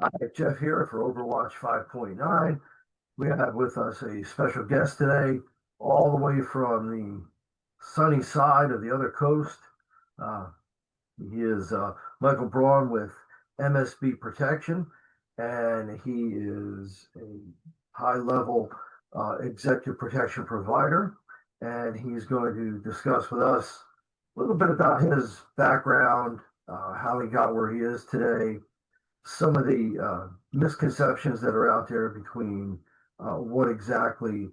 Hi, Jeff here for Overwatch 5.9. We have with us a special guest today, all the way from the sunny side of the other coast. Uh, he is Michael Braun with MSB Protection, and he is a high-level executive protection provider. And he's going to discuss with us a little bit about his background, how he got where he is today, some of the misconceptions that are out there between what exactly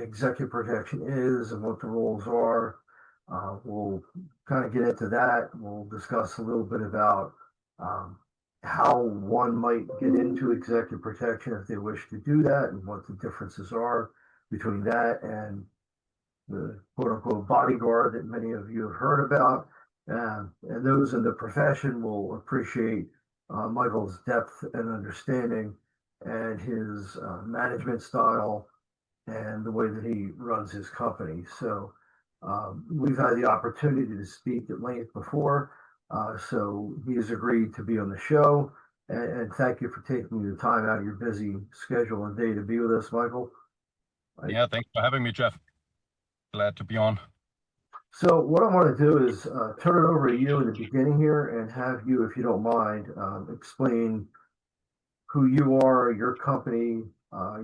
executive protection is and what the rules are. We'll kind of get into that. We'll discuss a little bit about um, how one might get into executive protection if they wish to do that and what the differences are between that and the quote unquote bodyguard that many of you have heard about. And those in the profession will appreciate Michael's depth and understanding and his management style and the way that he runs his company. So we've had the opportunity to speak at length before. So he has agreed to be on the show. And thank you for taking the time out of your busy schedule and day to be with us, Michael. Yeah, thanks for having me, Jeff. Glad to be on. So what I want to do is turn it over to you in the beginning here and have you, if you don't mind, explain who you are, your company,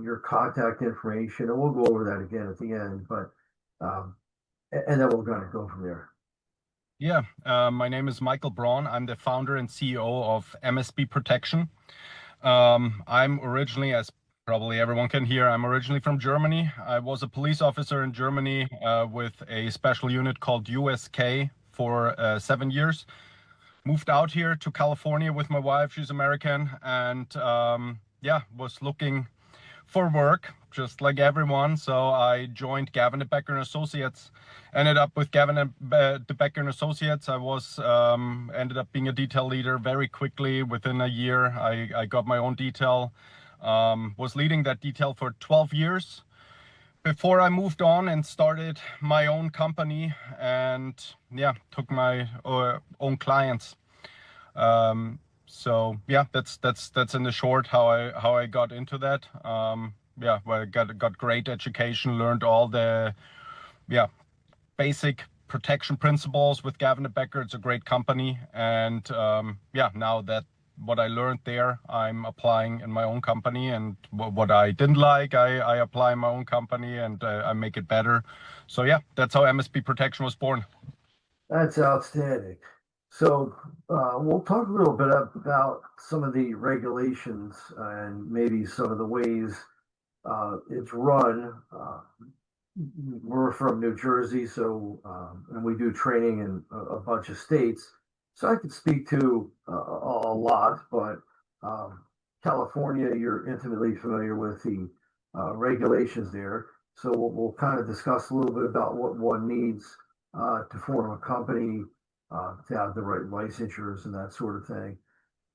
your contact information, and we'll go over that again at the end. But um, and then we're going to go from there. Yeah, my name is Michael Braun. I'm the founder and CEO of MSB Protection. I'm originally, as probably everyone can hear, I'm originally from Germany. I was a police officer in Germany with a special unit called USK for 7 years. Moved out here to California with my wife. She's American, and yeah, was looking for work, just like everyone. So I joined Gavin de Becker and Associates. Ended up with Gavin de Becker and Associates. I was ended up being a detail leader very quickly. Within a year, I got my own detail. Was leading that detail for 12 years before I moved on and started my own company, and yeah, took my own clients. So yeah, that's in the short how I got into that. Yeah, well, I got great education, learned all the basic protection principles with Gavin de Becker. It's a great company, and yeah, now that what I learned there, I'm applying in my own company, and what I didn't like, I apply in my own company, and I make it better. So yeah, that's how MSP Protection was born. That's outstanding. So we'll talk a little bit about some of the regulations and maybe some of the ways it's run. We're from New Jersey, so and we do training in a bunch of states. So I could speak to a lot, but um, California, you're intimately familiar with the regulations there. So we'll kind of discuss a little bit about what one needs to form a company, to have the right licensures and that sort of thing.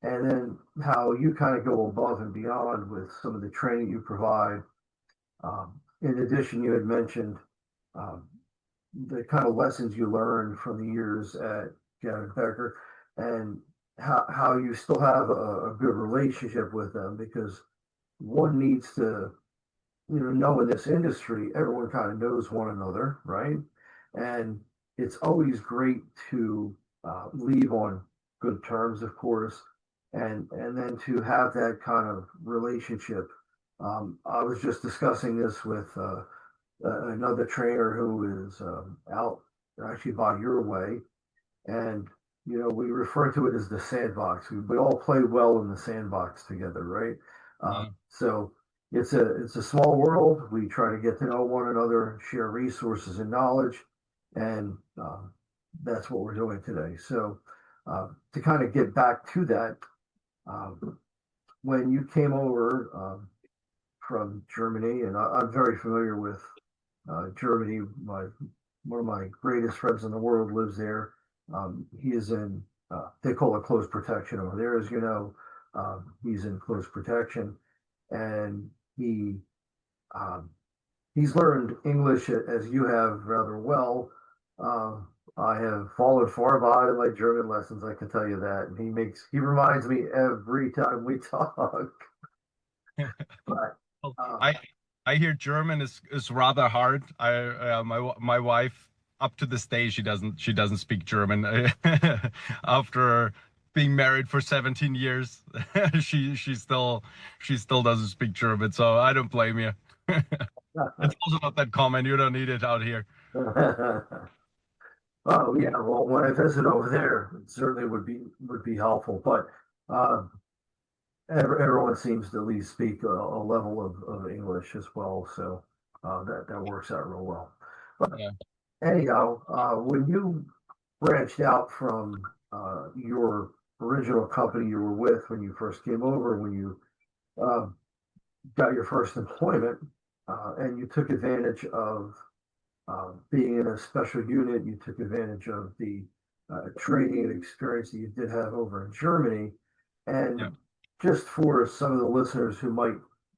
And then how you kind of go above and beyond with some of the training you provide. In addition, you had mentioned um, the kind of lessons you learned from the years at Gavin Becker and how you still have a good relationship with them because one needs to, know in this industry, everyone kind of knows one another, right? And it's always great to leave on good terms, of course, and then to have that kind of relationship. I was just discussing this with another trainer who is out actually by your way, and we refer to it as the sandbox. We all play well in the sandbox together, right? So it's a small world. We try to get to know one another, share resources and knowledge, and that's what we're doing today. So to kind of get back to that, when you came over from Germany, and I'm very familiar with Germany. One of my greatest friends in the world lives there. He is in, they call it close protection over there, as you know. He's in close protection, and um, he's learned English as you have rather well. I have fallen far behind in my German lessons, I can tell you that. And he reminds me every time we talk. But Well, uh, I hear German is rather hard. My wife up to this day she doesn't speak German after being married for 17 years. She still doesn't speak German, so I don't blame you. It's also not that common. You don't need it out here. oh yeah, well, when I visit over there, it certainly would be helpful. But uh, everyone seems to at least speak a level of English as well, so that works out real well. But Yeah. anyhow, when you branched out from your original company you were with when you first came over, when you uh, got your first employment, and you took advantage of being in a special unit, you took advantage of the training and experience that you did have over in Germany. Yeah. And just for some of the listeners who might,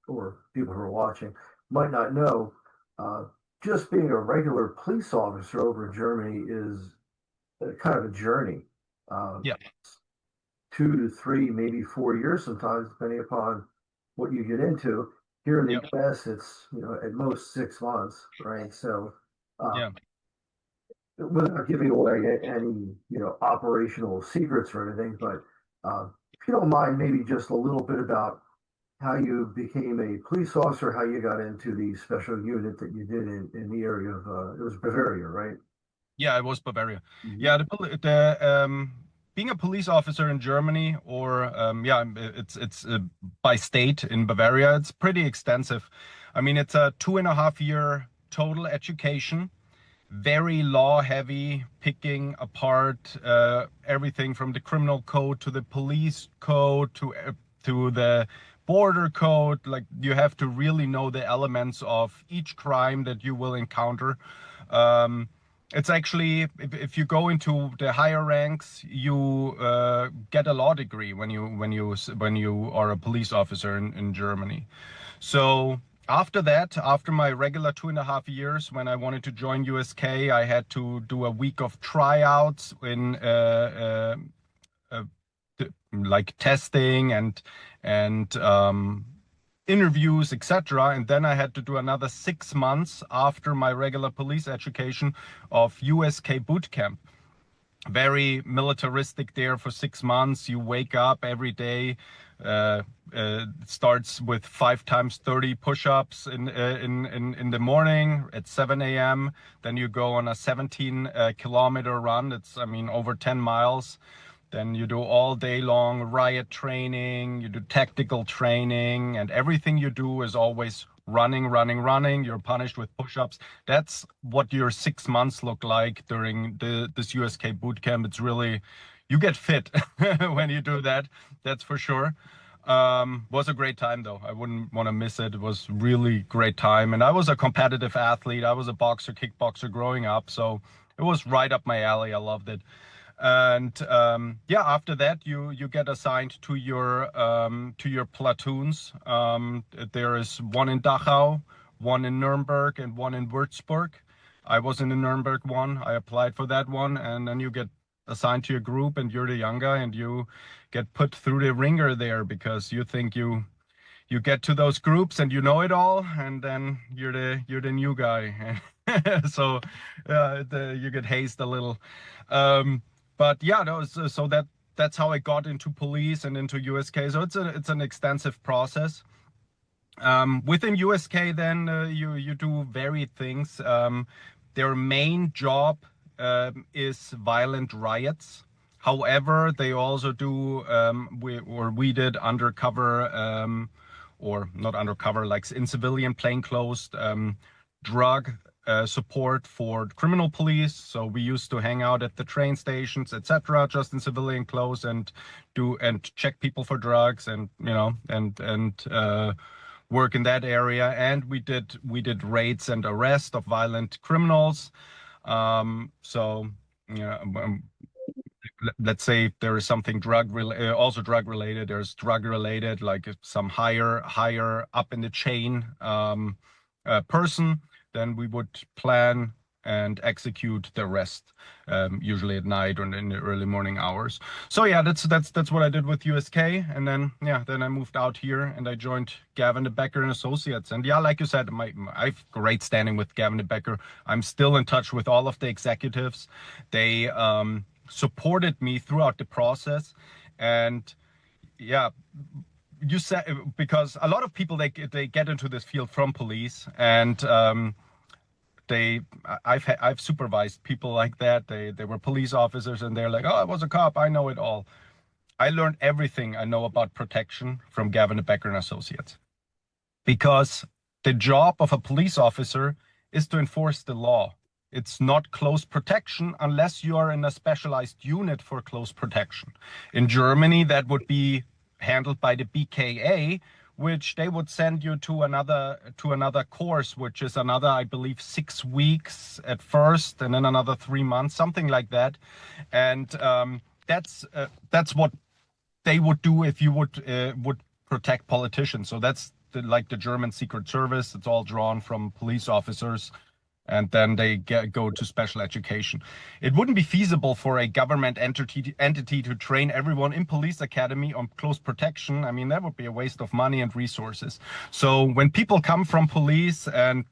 or people who are watching, might not know, uh, just being a regular police officer over in Germany is kind of a journey. Uh, Yeah. 2 to 3, maybe 4 years sometimes, depending upon what you get into. Here in the Yeah. US, it's at most 6 months, right? So uh, Yeah. without giving away any operational secrets or anything, but if you don't mind, maybe just a little bit about how you became a police officer, how you got into the special unit that you did in the area of it was Bavaria, right? Yeah, it was Bavaria. Mhm. Yeah, being a police officer in Germany, or yeah, it's by state in Bavaria. It's pretty extensive. I mean, it's a 2.5 year total education, very law heavy, picking apart everything from the criminal code to the police code to the border code. Like, you have to really know the elements of each crime that you will encounter. Um, it's actually, if you go into the higher ranks, you get a law degree when you are a police officer in Germany. So after that, after my regular 2.5 years, when I wanted to join USK, I had to do a week of tryouts in like testing and interviews, etc. And then I had to do another 6 months after my regular police education of USK boot camp. Very militaristic there for 6 months. You wake up every day. It starts with 5 times 30 push-ups in the morning at 7 a.m. Then you go on a 17 kilometer run. It's, I mean, over 10 miles. Then you do all day long riot training, you do tactical training, and everything you do is always running, running, running. You're punished with push-ups. That's what your 6 months look like during this USK boot camp. It's really, you get fit when you do that. That's for sure. Was a great time though. I wouldn't want to miss it. It was really great time. And I was a competitive athlete. I was a boxer, kickboxer growing up. So it was right up my alley. I loved it. And yeah, after that, you get assigned to your platoons. There is one in Dachau, one in Nuremberg, and one in Würzburg. I was in the Nuremberg one. I applied for that one, and then you get assigned to your group, and you're the young guy, and you get put through the ringer there because you think you get to those groups and you know it all, and then you're the new guy. So you get hazed a little. Um, but yeah, no, so that's how I got into police and into USK. So it's an extensive process. Within USK, then you do varied things. Their main job is violent riots. However, they also do we did undercover or not undercover, like in civilian plainclothes drug support for criminal police. So we used to hang out at the train stations, etc., just in civilian clothes and check people for drugs and work in that area. And we did raids and arrest of violent criminals. So yeah, let's say there is something also drug related. There's drug related, like some higher up in the chain person. Then we would plan and execute the rest, usually at night or in the early morning hours. So yeah, that's what I did with USK, and then I moved out here and I joined Gavin de Becker and Associates. And yeah, like you said, I have great standing with Gavin de Becker. I'm still in touch with all of the executives. They supported me throughout the process, and yeah, you said, because a lot of people they get into this field from police, and I've supervised people like that. They were police officers and they're like, oh, I was a cop, I know it all. I learned everything I know about protection from Gavin de Becker and Associates, because the job of a police officer is to enforce the law. It's not close protection unless you are in a specialized unit for close protection. In Germany, that would be handled by the BKA, which they would send you to another course, which is another, I believe, 6 weeks at first, and then another 3 months, something like that. And that's what they would do if you would protect politicians. So that's like the German Secret Service. It's all drawn from police officers, and then they go to special education. It wouldn't be feasible for a government entity to train everyone in police academy on close protection. I mean, that would be a waste of money and resources. So when people come from police and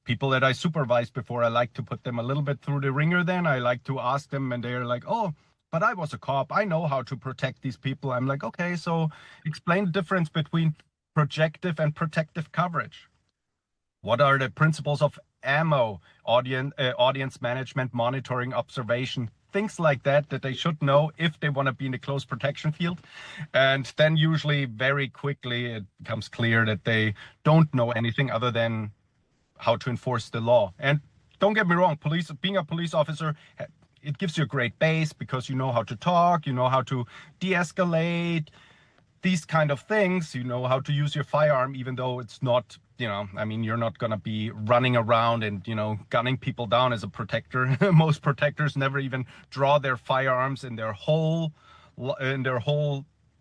people that I supervised before, I like to put them a little bit through the ringer. Then I like to ask them, and they're like, oh, but I was a cop, I know how to protect these people. I'm like, okay, so explain the difference between projective and protective coverage. What are the principles of ammo, audience management, monitoring, observation, things like that they should know if they want to be in the close protection field. And then usually very quickly it becomes clear that they don't know anything other than how to enforce the law. And don't get me wrong, being a police officer, it gives you a great base because you know how to talk, you know how to de-escalate, these kind of things. You know how to use your firearm, even though it's not, I mean, you're not going to be running around and, gunning people down as a protector. Most protectors never even draw their firearms in their whole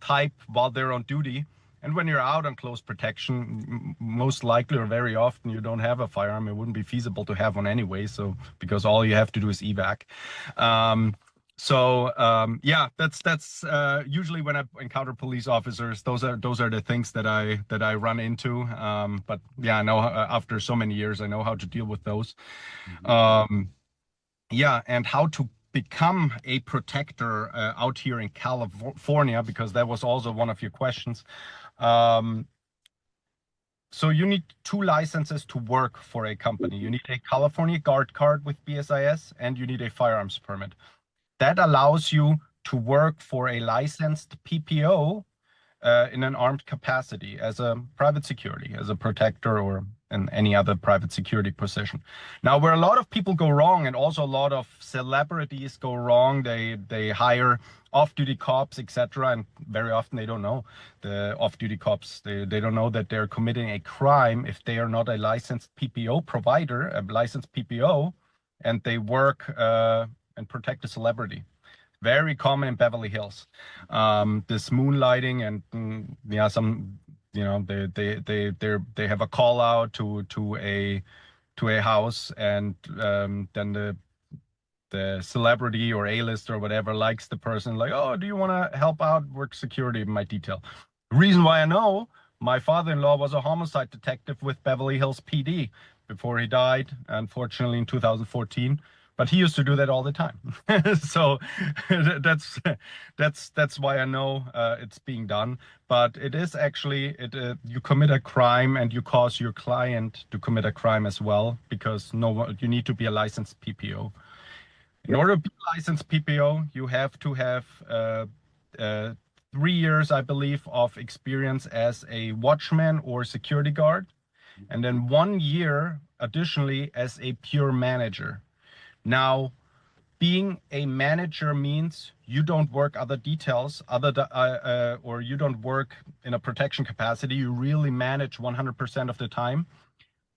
type while they're on duty. And when you're out on close protection, most likely or very often you don't have a firearm. It wouldn't be feasible to have one anyway. So because all you have to do is evac. Yeah, that's usually when I encounter police officers, those are the things that I run into. But yeah, I know after so many years, I know how to deal with those. Yeah, and how to become a protector out here in California, because that was also one of your questions. So you need 2 licenses to work for a company. You need a California Guard card with BSIS, and you need a firearms permit. That allows you to work for a licensed PPO in an armed capacity as a private security, as a protector, or in any other private security position. Now, where a lot of people go wrong, and also a lot of celebrities go wrong, they hire off-duty cops, etc., and very often they don't know. The off-duty cops, they don't know that they're committing a crime if they are not a licensed PPO provider, a licensed PPO, and they work and protect a celebrity. Very common in Beverly Hills. This moonlighting and yeah, some they have a call out to a house, and then the celebrity or A-list or whatever likes the person, like, oh, do you want to help out, work security in my detail? The reason why I know, my father-in-law was a homicide detective with Beverly Hills PD before he died, unfortunately, in 2014. But he used to do that all the time. So that's why I know it's being done. But it is actually, you commit a crime and you cause your client to commit a crime as well, because you need to be a licensed PPO. In order to be a licensed PPO, you have to have 3 years, I believe, of experience as a watchman or security guard, and then 1 year additionally as a pure manager. Now, being a manager means you don't work other details or you don't work in a protection capacity. You really manage 100% of the time.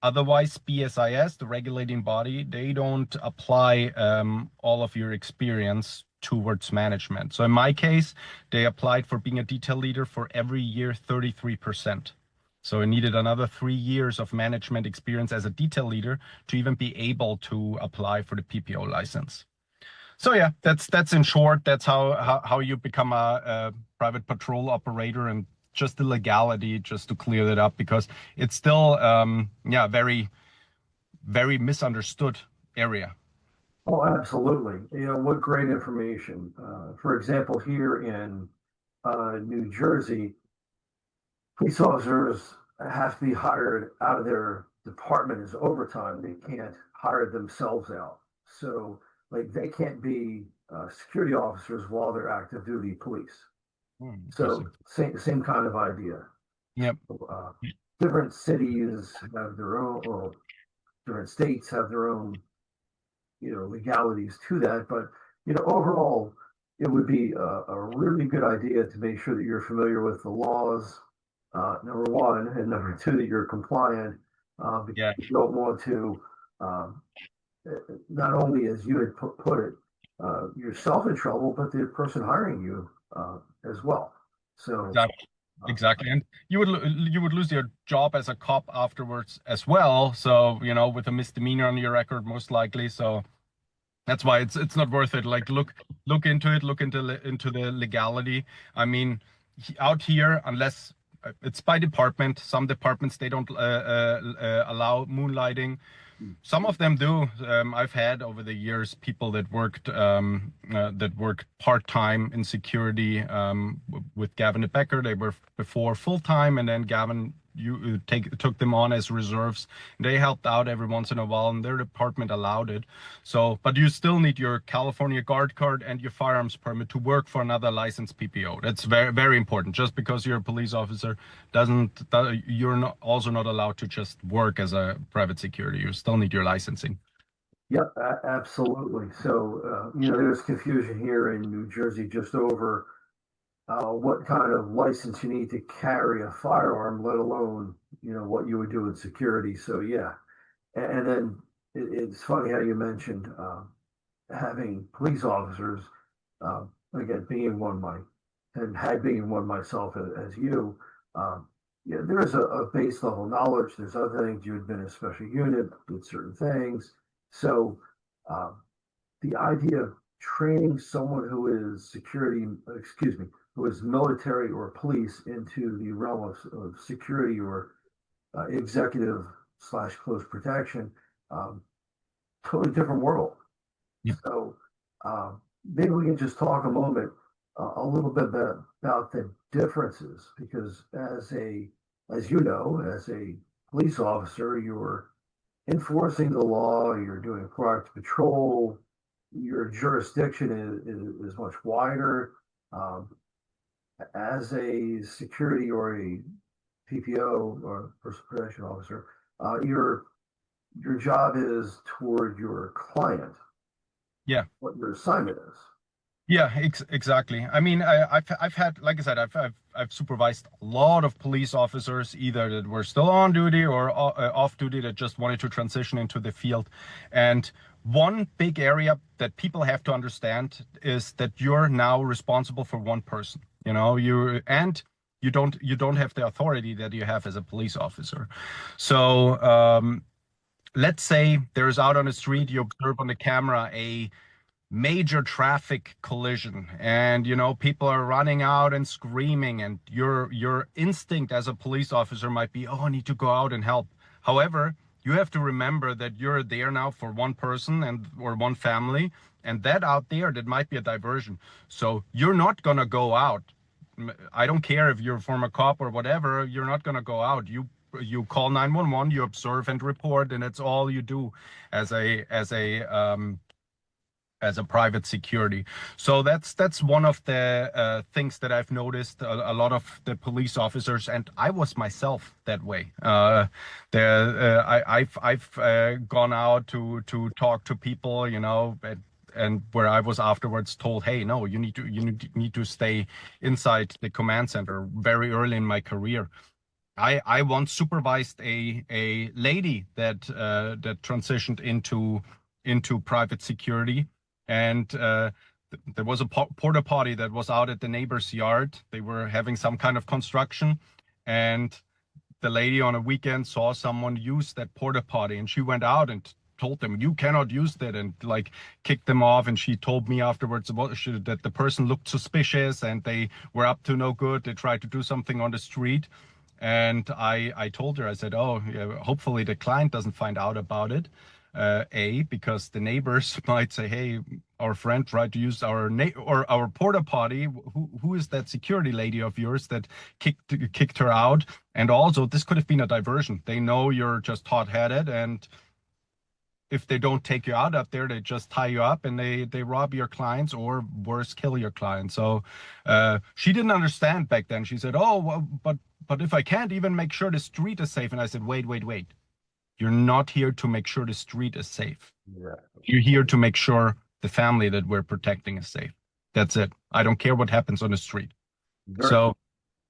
Otherwise, BSIS, the regulating body, they don't apply all of your experience towards management. So in my case, they applied for being a detail leader for every year 33%. So it needed another 3 years of management experience as a detail leader to even be able to apply for the PPO license. So yeah, that's in short. That's how you become a private patrol operator, and just the legality, just to clear that up, because it's still yeah, very misunderstood area. Oh, absolutely. What great information. For example, here in New Jersey, police officers have to be hired out of their department as overtime. They can't hire themselves out. So, like, they can't be security officers while they're active duty police. So, Interesting. same kind of idea. Yep. Uh, Different cities have their own, or different states have their own, legalities to that. But, overall, it would be a really good idea to make sure that you're familiar with the laws, number one, and number two, that you're compliant, because Yeah. you don't want to, um, not only as you had put it, yourself in trouble, but the person hiring you as well. So, Exactly. Exactly. And you would lose your job as a cop afterwards as well. So, with a misdemeanor on your record, most likely. So that's why it's not worth it. Like, look into it, look into the legality. I mean, out here, unless it's by department, some departments they don't allow moonlighting. Some of them do. I've had over the years people that worked part-time in security with Gavin de Becker. They were before full-time, and then Gavin took them on as reserves. They helped out every once in a while, and their department allowed it. So, but you still need your California Guard card and your firearms permit to work for another licensed PPO. That's very, very important. Just because you're a police officer you're not also not allowed to just work as a private security. You still need your licensing. yep, absolutely. So, there's confusion here in New Jersey just over what kind of license you need to carry a firearm, let alone, what you would do in security. So, yeah. And then it's funny how you mentioned having police officers, again, being one my, and had being one myself as you, yeah, there's a base level knowledge. There's other things. You had been a special unit, did certain things. So, uh, the idea of training someone who is security, excuse me, who is military or police into the realm of security or executive slash close protection, um, totally different world. Yep. So maybe we can just talk a moment, a little bit about the differences, because as you know, as a police officer, you're enforcing the law, you're doing proactive patrol, your jurisdiction is much wider. Um, as a security or a PPO or personal protection officer, your job is toward your client, Yeah. what your assignment is. Yeah, exactly. I mean, I've had, like I said, I've supervised a lot of police officers, either that were still on duty or off duty, that just wanted to transition into the field. And one big area that people have to understand is that you're now responsible for one person. You don't have the authority that you have as a police officer. So let's say there's out on the street, you observe on the camera a major traffic collision, and people are running out and screaming, and your instinct as a police officer might be, oh, I need to go out and help. However, you have to remember that you're there now for one person or one family, and that out there, that might be a diversion. So you're not gonna go out. I don't care if you're a former cop or whatever, you're not gonna go out. You call 911, you observe and report, and that's all you do as a private security. So that's one of the things that I've noticed. A lot of the police officers, and I was myself that way. I've gone out to talk to people, and where I was afterwards told, hey, no, you need to stay inside the command center. Very early in my career, I once supervised a lady that transitioned into private security, and there was a porta potty that was out at the neighbor's yard. They were having some kind of construction, and the lady on a weekend saw someone use that porta potty, and she went out and told them, you cannot use that, and like kicked them off. And she told me afterwards that the person looked suspicious and they were up to no good. They tried to do something on the street. And I told her, I said, oh, yeah, hopefully the client doesn't find out about it. Because the neighbors might say, hey, our friend tried to use our porta potty. Who is that security lady of yours that kicked her out? And also, this could have been a diversion. They know you're just hot-headed, and if they don't take you out up there, they just tie you up and they rob your clients, or worse, kill your clients. So she didn't understand back then. She said, oh, well, but if I can't even make sure the street is safe. And I said, wait. You're not here to make sure the street is safe. Yeah. You're here to make sure the family that we're protecting is safe. That's it. I don't care what happens on the street. So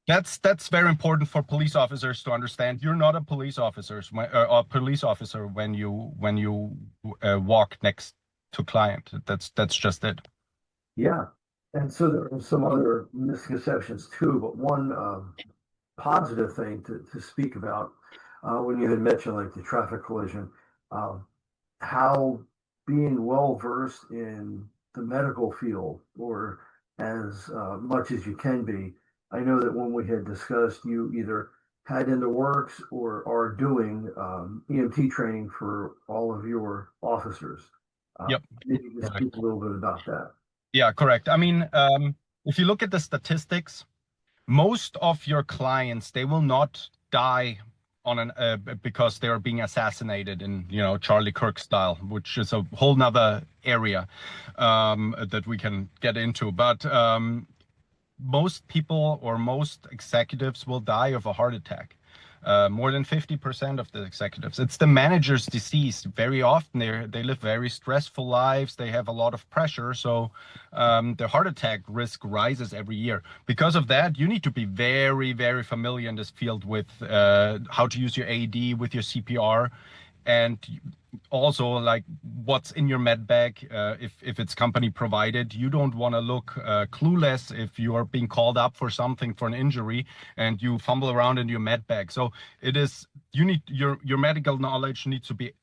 that's very important for police officers to understand. You're not a police officer when you walk next to client. That's just it. Yeah. And so there are some other misconceptions too, but one positive thing to speak about when you had mentioned like the traffic collision, uh, how being well versed in the medical field, or as much as you can be. I know that when we had discussed, you either had in the works or are doing EMT training for all of your officers. Yep. Maybe you can speak a little bit about that. Yeah, correct. I mean, if you look at the statistics, most of your clients, they will not die on an because they are being assassinated in, Charlie Kirk style, which is a whole nother area that we can get into. But most people or most executives will die of a heart attack. More than 50% of the executives. It's the manager's disease. Very often they live very stressful lives. They have a lot of pressure. So the heart attack risk rises every year. Because of that, you need to be very, very familiar in this field with how to use your AED, with your CPR. And also like what's in your med bag, if it's company provided. You don't want to look clueless if you are being called up for something, for an injury, and you fumble around in your med bag. So you need your medical knowledge needs to be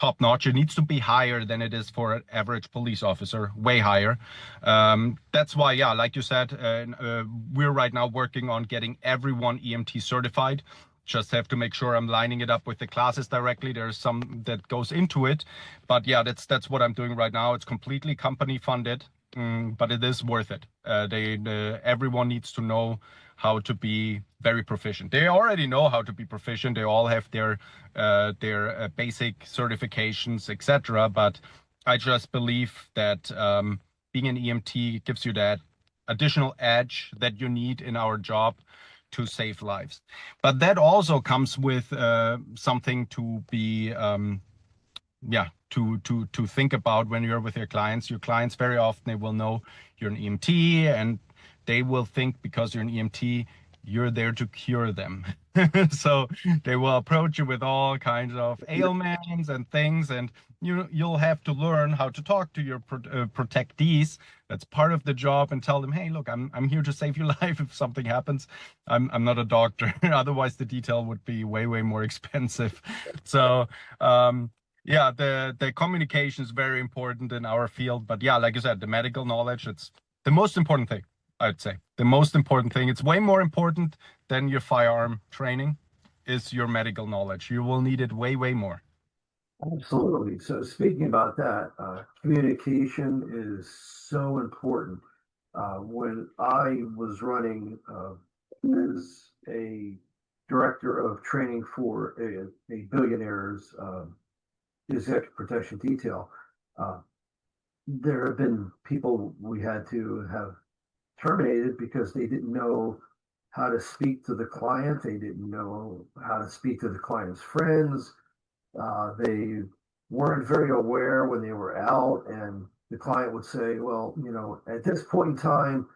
top notch. It needs to be higher than it is for an average police officer, way higher. That's why, yeah, like you said, we're right now working on getting everyone EMT certified. Just have to make sure I'm lining it up with the classes directly. There's some that goes into it, but yeah, that's what I'm doing right now. It's completely company funded, but it is worth it. Everyone needs to know how to be very proficient. They already know how to be proficient. They all have their basic certifications, etc. But I just believe that being an EMT gives you that additional edge that you need in our job to save lives. But that also comes with something to be, to think about when you're with your clients. Your clients very often, they will know you're an EMT, and they will think because you're an EMT, you're there to cure them. So they will approach you with all kinds of ailments and things, and you'll have to learn how to talk to your protectees. That's part of the job, and tell them, hey, look, I'm here to save your life if something happens. I'm not a doctor. Otherwise, the detail would be way more expensive. So yeah, the communication is very important in our field. But yeah, like I said, the medical knowledge, it's the most important thing. I'd say the most important thing. It's way more important than your firearm training is your medical knowledge. You will need it way more. Absolutely. So speaking about that, communication is so important. When I was running as a director of training for a billionaire's executive protection detail, uh, there have been people we had to have terminated because they didn't know how to speak to the client. They didn't know how to speak to the client's friends. They weren't very aware when they were out, and the client would say, well, at this point in time,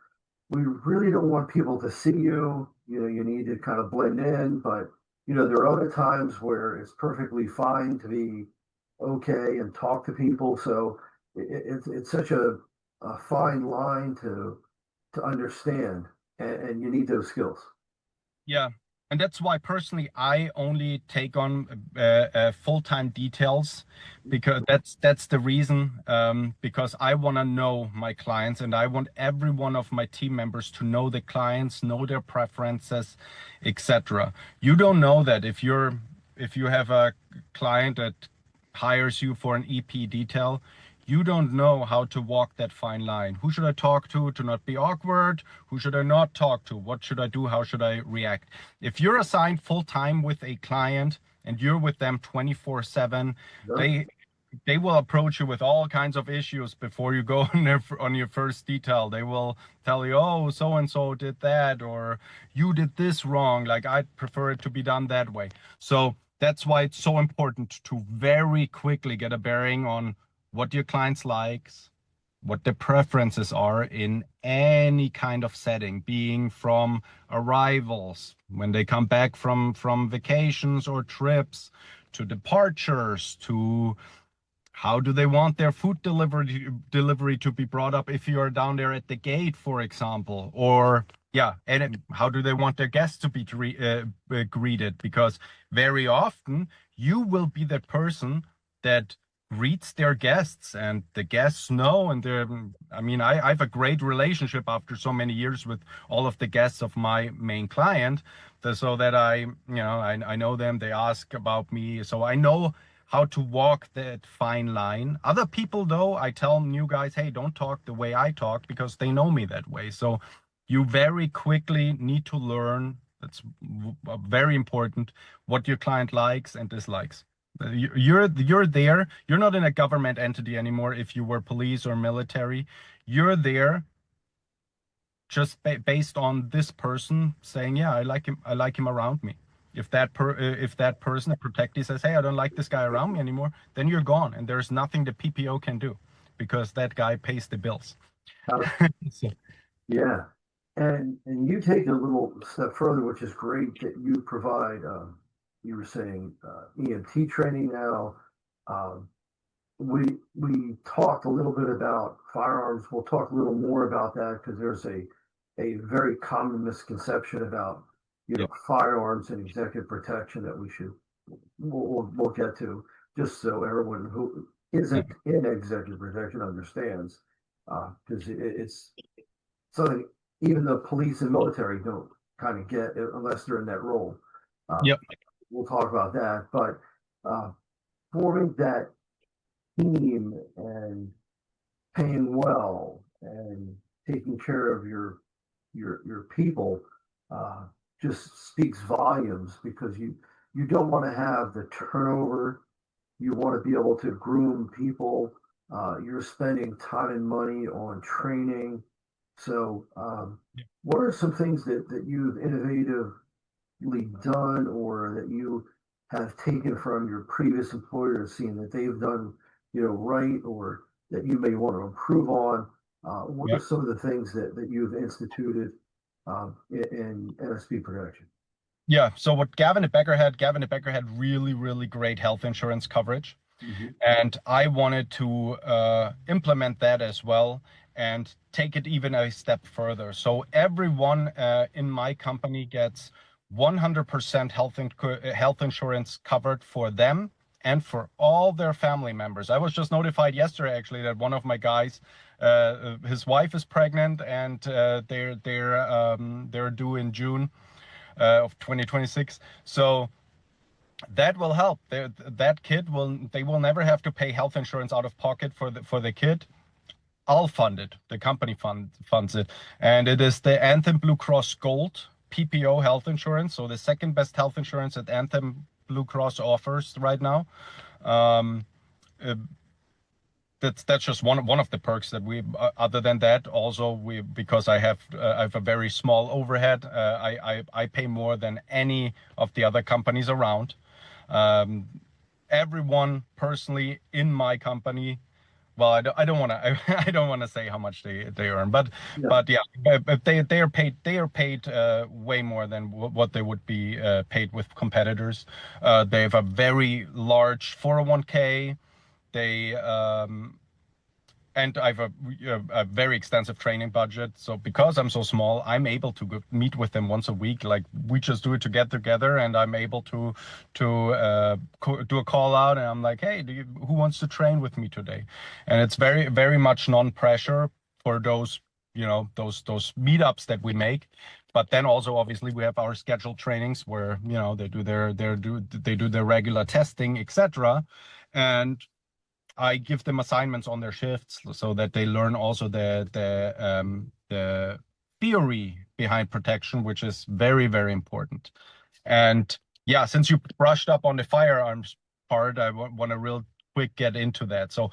we really don't want people to see you. You need to kind of blend in, but there are other times where it's perfectly fine to be okay and talk to people. So it's such a fine line to understand, and you need those skills. Yeah. And that's why personally I only take on full-time details, because that's the reason, because I want to know my clients and I want every one of my team members to know the clients, know their preferences, etc. You don't know that if you have a client that hires you for an EP detail, you don't know how to walk that fine line. Who should I talk to not be awkward? Who should I not talk to? What should I do? How should I react? If you're assigned full time with a client and you're with them 24/7, Yep. they they will approach you with all kinds of issues before you go on your first detail. They will tell you, oh, so and so did that, or you did this wrong. Like, I'd prefer it to be done that way. So that's why it's so important to very quickly get a bearing on what your clients likes, what their preferences are in any kind of setting, being from arrivals, when they come back from vacations or trips, to departures, to how do they want their food delivery to be brought up if you are down there at the gate, for example, or yeah, and how do they want their guests to be greeted? Because very often you will be that person that greets their guests, and the guests know, and they're, I mean, I have a great relationship after so many years with all of the guests of my main client, so that I know them, they ask about me, so I know how to walk that fine line. Other people, though, I tell new guys, hey, don't talk the way I talk, because they know me that way. So you very quickly need to learn. That's very important, what your client likes and dislikes. You're there. You're not in a government entity anymore. If you were police or military, you're there just based on this person saying, yeah, I like him around me. If that person, a protectee, says, hey, I don't like this guy around me anymore, then you're gone, and there's nothing the PPO can do, because that guy pays the bills. So, Yeah. And you take a little step further, which is great that you provide, you were saying, EMT training now. Um, we talked a little bit about firearms. We'll talk a little more about that because there's a very common misconception about, yeah, firearms and executive protection that we'll get to, just so everyone who yeah, isn't in executive protection understands, because it's something even the police and military don't kind of get unless they're in that role. Uh, yeah, we'll talk about that, but uh, forming that team and paying well and taking care of your people uh, just speaks volumes because you don't want to have the turnover. You want to be able to groom people. You're spending time and money on training. So, what are some things that you've innovatively done or that you have taken from your previous employers, seeing that they've done, right, or that you may want to improve on? What yeah. are some of the things that you've instituted in NSP protection? Yeah. So what Gavin de Becker had really, really great health insurance coverage. Mhm. And I wanted to implement that as well and take it even a step further. So everyone in my company gets 100% health insurance covered for them and for all their family members. I was just notified yesterday, actually, that one of my guys, his wife is pregnant, and they're due in June of 2026. So that will help. That kid they will never have to pay health insurance out of pocket for the kid. I'll fund it. The company funds it, and it is the Anthem Blue Cross Gold PPO health insurance. So the second best health insurance that Anthem Blue Cross offers right now. Um, uh, that's just one of the perks that we. Other than that, also we, because I have a very small overhead. I pay more than any of the other companies around. Um, Everyone personally in my company, well, I don't want to I don't want to say how much they earn, Yeah. but yeah, but they are paid way more than what they would be paid with competitors. They have a very large 401k. They and I have a very extensive training budget. So because I'm so small, I'm able to meet with them once a week. Like we just do it together, and I'm able to do a call out, and I'm like, hey, who wants to train with me today? And it's very much non-pressure for those those meetups that we make. But then also obviously we have our scheduled trainings where they do their regular testing, etc. And I give them assignments on their shifts so that they learn also the theory behind protection, which is very important. And yeah, since you brushed up on the firearms part, I want to real quick get into that. So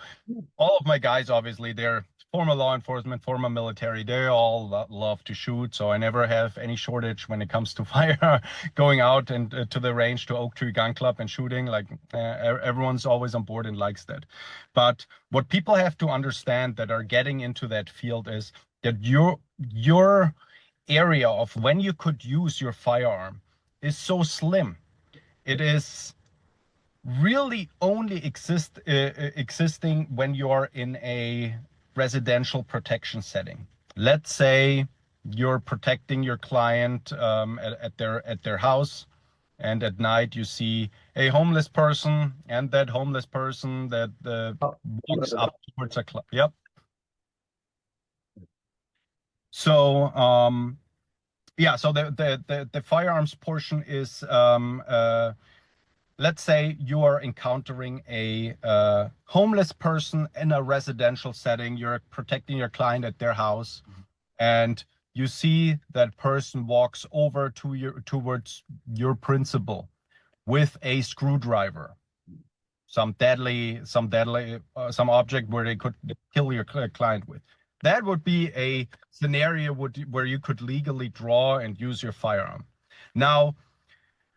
all of my guys, obviously, they're former law enforcement, former military. They all love to shoot, so I never have any shortage when it comes to fire going out and to the range, to Oak Tree Gun Club and shooting. Like everyone's always on board and likes that. But what people have to understand that are getting into that field is that your area of when you could use your firearm is so slim. It is really only existing when you're in a residential protection setting. Let's say you're protecting your client at their house, and at night you see a homeless person, and that homeless person that walks up towards a club. Yep. So yeah, so the firearms portion is let's say you are encountering a homeless person in a residential setting. You're protecting your client at their house, and you see that person walks over towards your principal with a screwdriver, some object where they could kill your client with. That would be a scenario where you could legally draw and use your firearm. Now,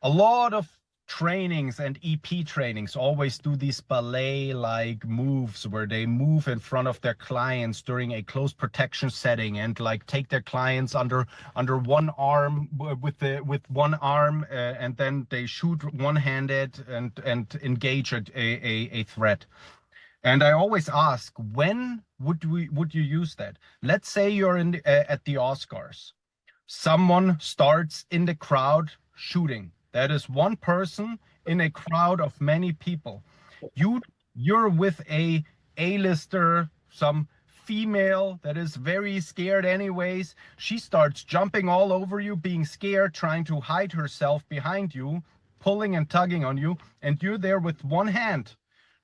a lot of trainings and EP trainings always do these ballet-like moves where they move in front of their clients during a close protection setting and like take their clients under one arm with one arm and then they shoot one-handed and engage a threat. And I always ask, when would you use that? Let's say you're at the Oscars. Someone starts in the crowd shooting. That is one person in a crowd of many people. You're with a A-lister, some female that is very scared anyways. She starts jumping all over you, being scared, trying to hide herself behind you, pulling and tugging on you, and you're there with one hand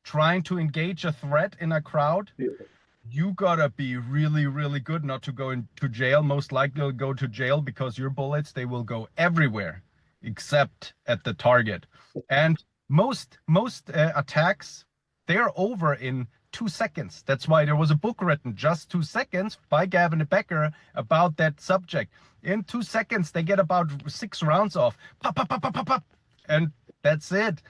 trying to engage a threat in a crowd. You gotta be really good not to go into jail. Most likely you'll go to jail because your bullets, they will go everywhere except at the target. And most attacks, they're over in 2 seconds. That's why there was a book written, Just 2 Seconds, by Gavin Becker about that subject. In 2 seconds, they get about 6 rounds off. Pop, pop, pop, pop, pop, pop. And that's it.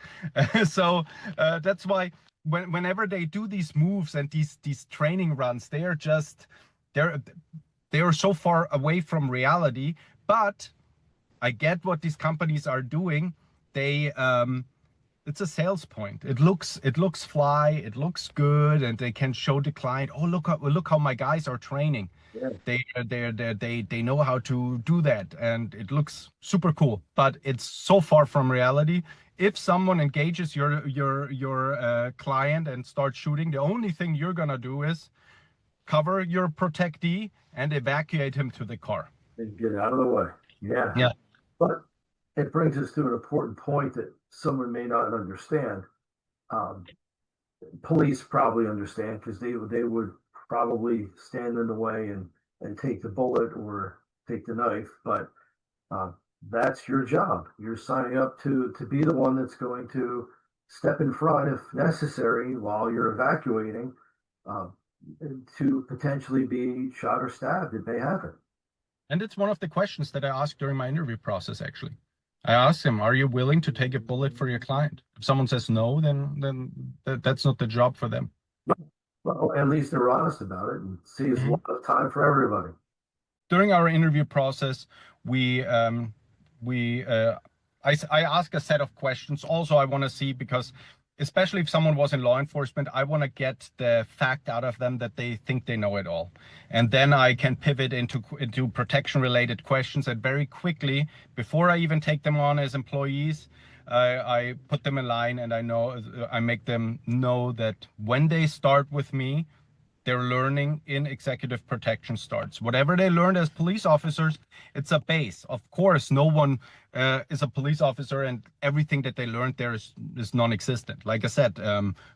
So that's why whenever they do these moves and these training runs, they are so far away from reality. But I get what these companies are doing. They it's a sales point. It looks fly, it looks good, and they can show the client, oh, look how my guys are training. Yeah. They know how to do that, and it looks super cool. But it's so far from reality. If someone engages your client and starts shooting, the only thing you're gonna do is cover your protectee and evacuate him to the car. And get out of the way. Yeah. Yeah. But it brings us to an important point that someone may not understand. Police probably understand because they would probably stand in the way and take the bullet or take the knife. But that's your job. You're signing up to be the one that's going to step in front if necessary while you're evacuating to potentially be shot or stabbed. It may happen. And it's one of the questions that I asked during my interview process, actually. I asked him, are you willing to take a bullet for your client? If someone says no, then that's not the job for them. Well, at least they're honest about it and saves a lot of time for everybody. During our interview process, I ask a set of questions. Also, I want to see, because especially if someone was in law enforcement, I want to get the fact out of them that they think they know it all. And then I can pivot into protection related questions, and very quickly, before I even take them on as employees, I put them in line, and I make them know that when they start with me, their learning in executive protection starts. Whatever they learned as police officers, it's a base. Of course, no one is a police officer and everything that they learned there is non-existent. Like I said,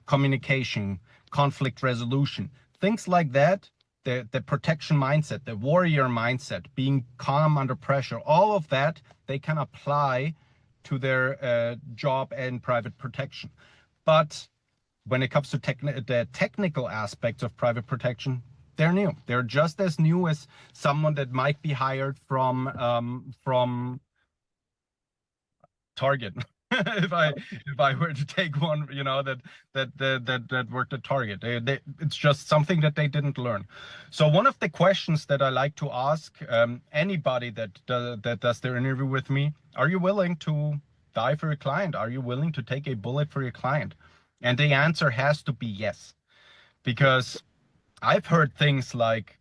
communication, conflict resolution, things like that, the protection mindset, the warrior mindset, being calm under pressure, all of that, they can apply to their job and private protection. But when it comes to the technical aspects of private protection, they're new. They're just as new as someone that might be hired from Target. if I were to take one, that worked at Target, it's just something that they didn't learn. So one of the questions that I like to ask anybody that does their interview with me: are you willing to die for your client? Are you willing to take a bullet for your client? And the answer has to be yes, because I've heard things like,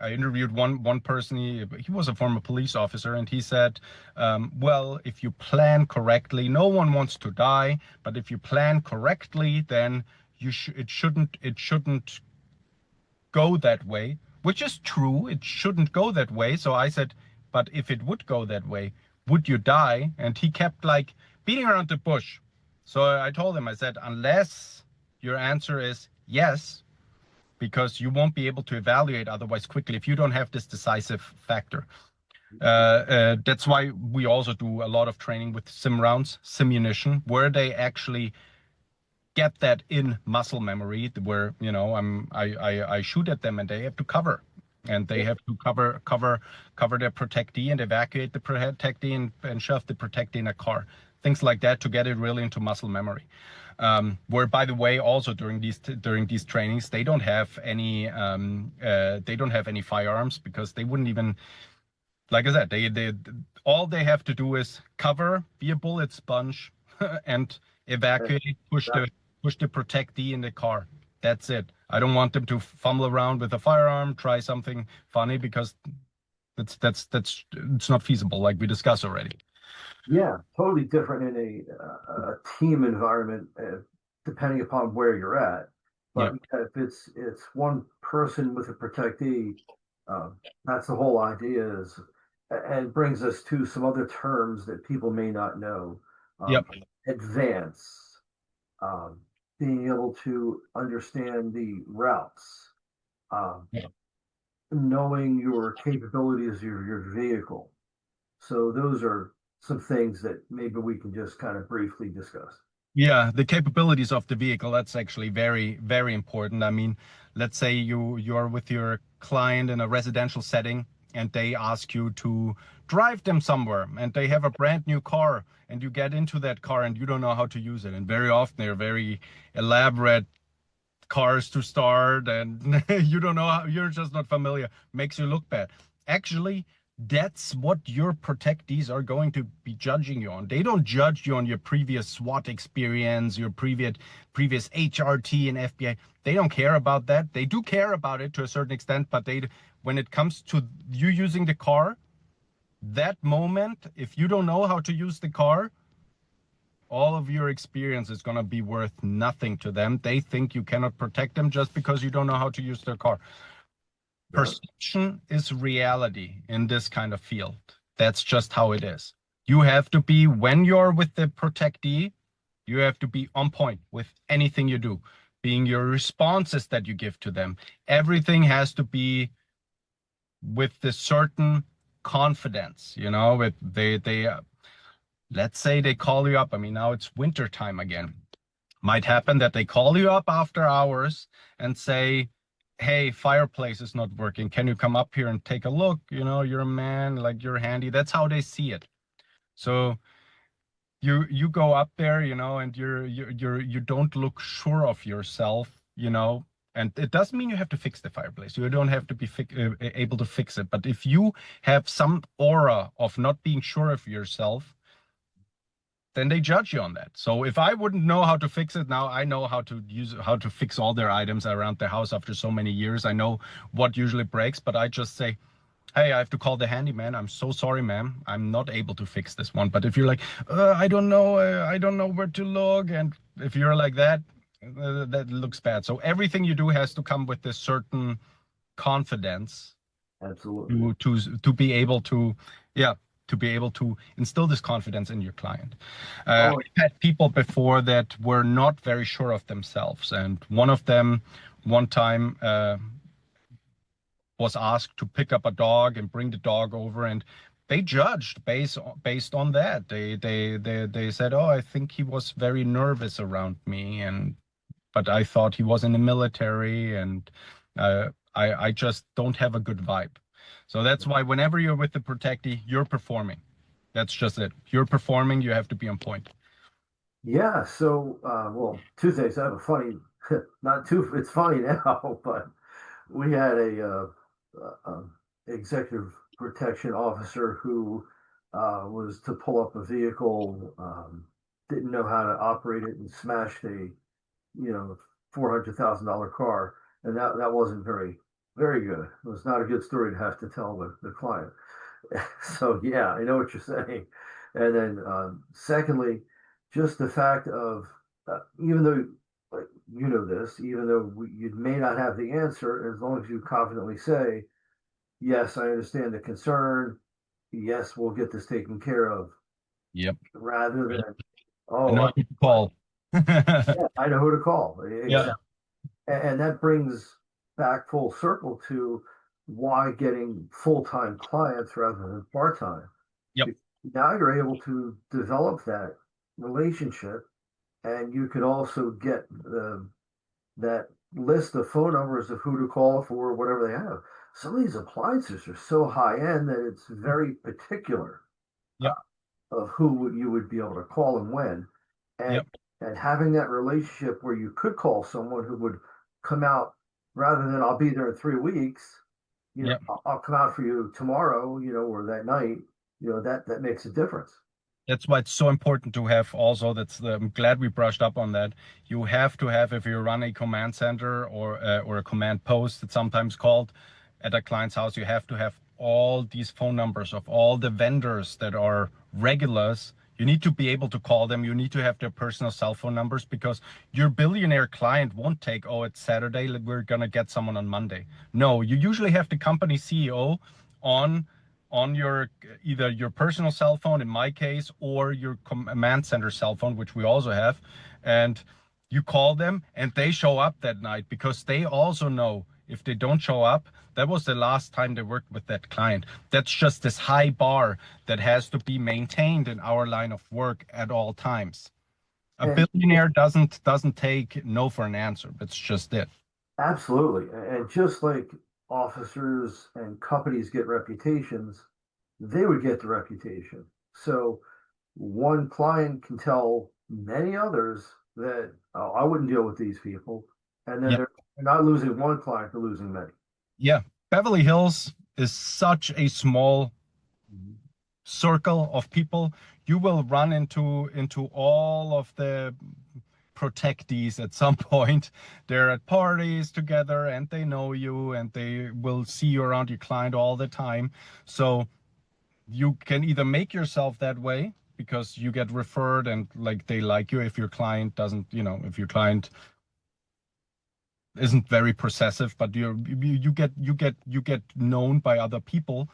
I interviewed one person, he was a former police officer, and he said, well, if you plan correctly, no one wants to die, but if you plan correctly, then it shouldn't go that way, which is true. It shouldn't go that way. So I said, but if it would go that way, would you die? And he kept like beating around the bush. So I told him, I said, unless your answer is yes, because you won't be able to evaluate otherwise quickly if you don't have this decisive factor. That's why we also do a lot of training with sim rounds, simunition, where they actually get that in muscle memory, where I shoot at them and they have to cover. And they have to cover their protectee and evacuate the protectee and shove the protectee in a car. Things like that to get it really into muscle memory. Where, by the way, also during these trainings, they don't have any firearms, because they wouldn't even, like I said, they all they have to do is cover, be a bullet sponge, and evacuate, push the protectee in the car. That's it. I don't want them to fumble around with a firearm, try something funny, because it's not feasible, like we discussed already. Yeah, totally different in a team environment, depending upon where you're at. But yeah, if it's one person with a protectee, that's the whole idea. And brings us to some other terms that people may not know. Yep. Advance, being able to understand the routes, knowing your capabilities of your vehicle. So those are some things that maybe we can just kind of briefly discuss. Yeah, the capabilities of the vehicle, that's actually very, very important. I mean, let's say you're with your client in a residential setting and they ask you to drive them somewhere, and they have a brand new car, and you get into that car and you don't know how to use it. And very often they're very elaborate cars to start, and you don't know how, you're just not familiar, makes you look bad. Actually, that's what your protectees are going to be judging you on. They don't judge you on your previous SWAT experience, your previous HRT and FBI. They don't care about that. They do care about it to a certain extent, but when it comes to you using the car, that moment, if you don't know how to use the car, all of your experience is going to be worth nothing to them. They think you cannot protect them just because you don't know how to use their car. Perception is reality in this kind of field. That's just how it is. You have to be, when you're with the protectee, you have to be on point with anything you do, being your responses that you give to them. Everything has to be with this certain confidence, let's say they call you up. I mean, now it's winter time again. Might happen that they call you up after hours and say, hey, fireplace is not working. Can you come up here and take a look? You're a man, like, you're handy. That's how they see it. So you go up there, and you don't look sure of yourself, and it doesn't mean you have to fix the fireplace. You don't have to be able to fix it. But if you have some aura of not being sure of yourself, then they judge you on that. So if I wouldn't know how to fix it now, I know how to fix all their items around the house after so many years. I know what usually breaks, but I just say, hey, I have to call the handyman. I'm so sorry, ma'am. I'm not able to fix this one. But if you're like, I don't know where to look, and if you're like that, that looks bad. So everything you do has to come with this certain confidence Absolutely. to be able to, yeah, to be able to instill this confidence in your client. Oh, I've had people before that were not very sure of themselves, and one of them, one time, was asked to pick up a dog and bring the dog over, and they judged based on that. They said, "Oh, I think he was very nervous around me, and but I thought he was in the military, and I just don't have a good vibe." So that's why whenever you're with the protectee, you're performing. That's just it. You're performing. You have to be on point. yeah. So, well, two things. I have a funny, not too, it's funny now, but we had a executive protection officer who was to pull up a vehicle, didn't know how to operate it and smashed a, $400,000 car. And that wasn't very good. It was not a good story to have to tell the client. So yeah, I know what you're saying. And then secondly, just the fact of even though like you know this, even though you may not have the answer, as long as you confidently say, "Yes, I understand the concern. Yes, we'll get this taken care of," Yep. rather than, I "Oh, know who to call. yeah, I know who to call." Yeah. Exactly. And that brings back full circle to why getting full-time clients rather than part-time. Yep. Now you're able to develop that relationship, and you could also get that list of phone numbers of who to call for whatever they have. Some of these appliances are so high end that it's very particular Yep. of who you would be able to call and when. And Yep. and having that relationship where you could call someone who would come out rather than I'll be there in 3 weeks, Yep. I'll come out for you tomorrow, or that night, that makes a difference. That's why it's so important to have also, I'm glad we brushed up on that. You have to have, if you run a command center or a command post, it's sometimes called, at a client's house, you have to have all these phone numbers of all the vendors that are regulars. You need to be able to call them. You need to have their personal cell phone numbers, because your billionaire client won't take, oh, it's Saturday, we're gonna get someone on Monday. No, you usually have the company CEO on your either your personal cell phone in my case, or your command center cell phone, which we also have, and you call them and they show up that night, because they also know if they don't show up, that was the last time they worked with that client. That's just this high bar that has to be maintained in our line of work at all times. A And billionaire doesn't take no for an answer. That's just it. absolutely. And just like officers and companies get reputations, they would get the reputation. So one client can tell many others that, oh, I wouldn't deal with these people. And then Yeah. they're not losing one client, they're losing many. Yeah. Beverly Hills is such a small circle of people. You will run into all of the protectees at some point. They're at parties together and they know you and they will see you around your client all the time. So you can either make yourself that way because you get referred and like they like you. If your client doesn't, if your client isn't very possessive, but you get known by other people,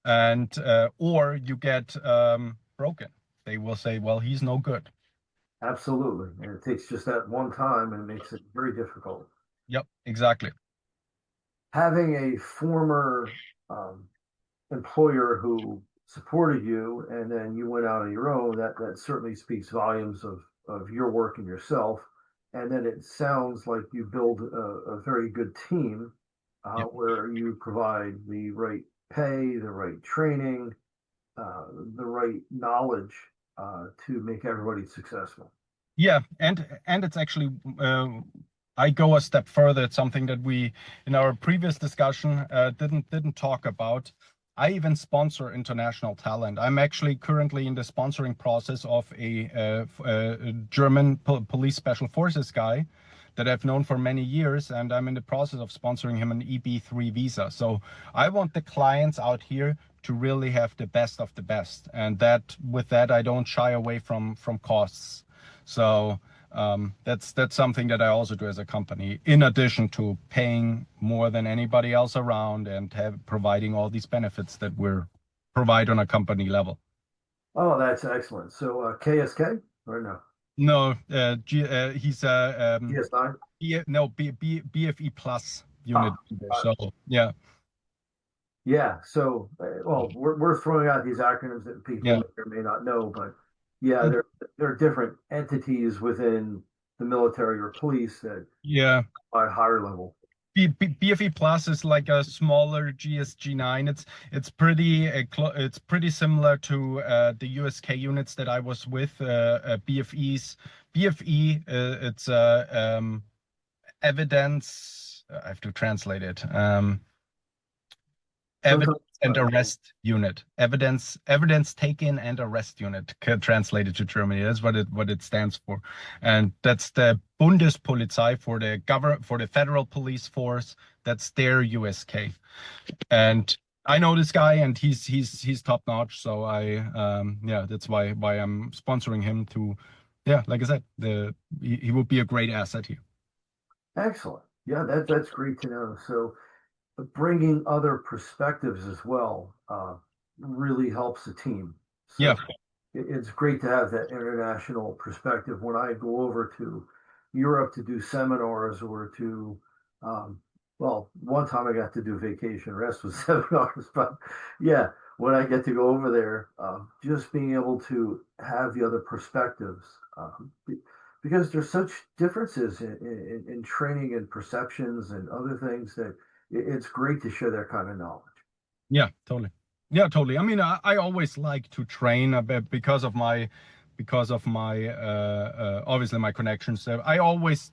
and or you get broken. They will say, well, he's no good. Absolutely. And it takes just that one time and it makes it very difficult. Yep, exactly. Having a former employer who supported you and then you went out on your own, that certainly speaks volumes of your work and yourself. And then it sounds like you build a very good team Yep. where you provide the right pay, the right training, the right knowledge to make everybody successful. Yeah, and it's actually I go a step further. It's something that we in our previous discussion didn't talk about. I even sponsor international talent. I'm actually currently in the sponsoring process of a German police special forces guy that I've known for many years, and I'm in the process of sponsoring him an EB3 visa. So I want the clients out here to really have the best of the best, and that with that I don't shy away from costs. So that's something that I also do as a company, in addition to paying more than anybody else around and providing all these benefits that we're provide on a company level. Oh, that's excellent. So KSK or no? No, he's PS9? BFE plus unit Ah, leader. uh, So yeah, yeah. So, well, we're throwing out these acronyms that people yeah, may or may not know, but yeah, mm, there are different entities within the military or police that yeah. are higher level. BFE Plus is like a smaller GSG9. It's pretty similar to the USK units that I was with. BFE's BFE. It's evidence. I have to translate it. Evidence Sometimes, and arrest unit. Evidence taken and arrest unit. Translated to Germany. That's what it stands for, and that's the Bundespolizei for the federal police force. That's their USK, and I know this guy, and he's top notch. So yeah, that's why I'm sponsoring him to, yeah, like I said, he would be a great asset here. excellent. Yeah, that's great to know. So bringing other perspectives as well really helps the team. So Yeah, it's great to have that international perspective when I go over to Europe to do seminars or to, um, well, one time I got to do vacation rest with seminars, but yeah, when I get to go over there, just being able to have the other perspectives, because there's such differences in training and perceptions and other things that it's great to share that kind of knowledge. yeah, totally. Yeah, totally. I mean, I always like to train a bit because of my obviously my connections. I always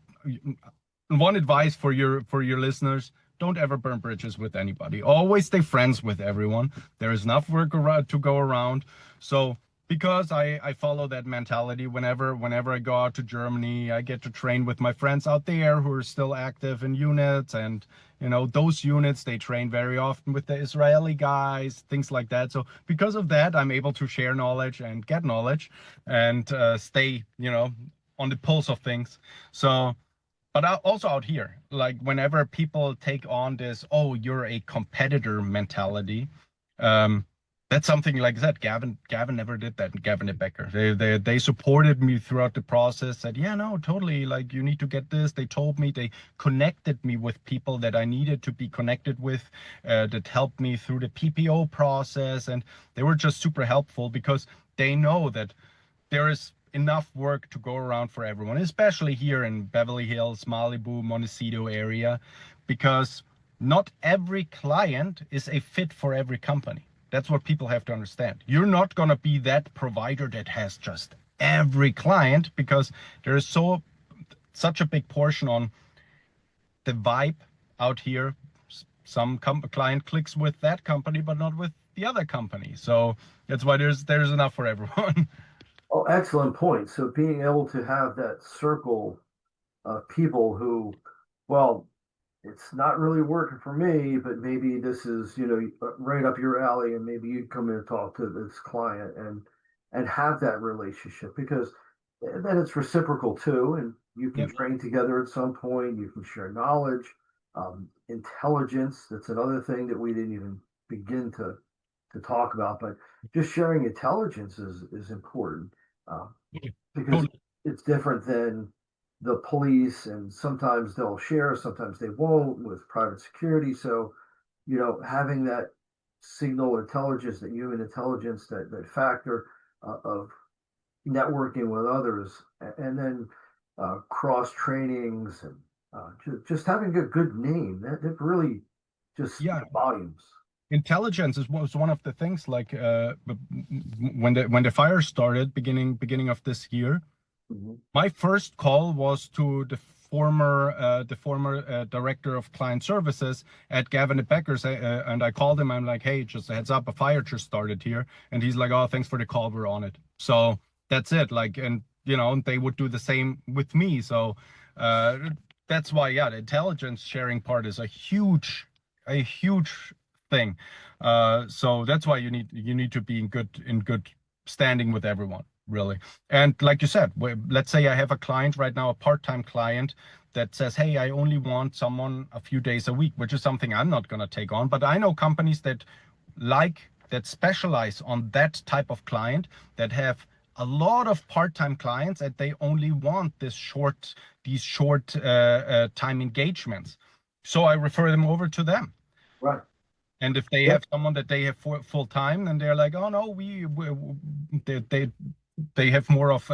one advice for your listeners: don't ever burn bridges with anybody. Always stay friends with everyone. There is enough work to go around. So because I follow that mentality whenever I go out to Germany, I get to train with my friends out there who are still active in units, and those units, they train very often with the Israeli guys, things like that. So because of that, I'm able to share knowledge and get knowledge and stay on the pulse of things. So but also out here, like whenever people take on this, oh, you're a competitor mentality, um, that's something like that. Gavin never did that. Gavin and Becker, they supported me throughout the process. Said, yeah, no, totally. Like you need to get this. They told me, they connected me with people that I needed to be connected with, that helped me through the PPO process, and they were just super helpful because they know that there is enough work to go around for everyone, especially here in Beverly Hills, Malibu, Montecito area, because not every client is a fit for every company. That's what people have to understand. You're not going to be that provider that has just every client, because there is such a big portion on the vibe out here. Some client clicks with that company, but not with the other company. So that's why there's enough for everyone. Oh, excellent point. So being able to have that circle of people who, well, it's not really working for me, but maybe this is, right up your alley, and maybe you'd come in and talk to this client and have that relationship, because then it's reciprocal too, and you can Yeah. train together at some point, you can share knowledge, intelligence. That's another thing that we didn't even begin to talk about, but just sharing intelligence is important, uh, because Totally. it's different than the police, and sometimes they'll share, sometimes they won't with private security. So, having that signal intelligence, that human intelligence, that factor of networking with others, and then cross trainings, and just having a good name, that really just Yeah. speaks volumes. Intelligence was one of the things, like when the fire started beginning of this year. Mhm. My first call was to the former director of client services at Gavin and Becker's, and I called him. I'm like, hey, just a heads up, a fire just started here, and he's like, oh, thanks for the call, we're on it. So that's it. Like, and you know, they would do the same with me. So that's why, yeah, the intelligence sharing part is a huge thing. So that's why you need to be in good standing with everyone, really. And like you said, let's say I have a client right now, a part-time client that says, hey, I only want someone a few days a week, which is something I'm not going to take on. But I know companies that specialize on that type of client, that have a lot of part-time clients, and they only want these short time engagements. So I refer them over to them. Right. And if they have someone that they have full time, then they're like, oh no, they have more of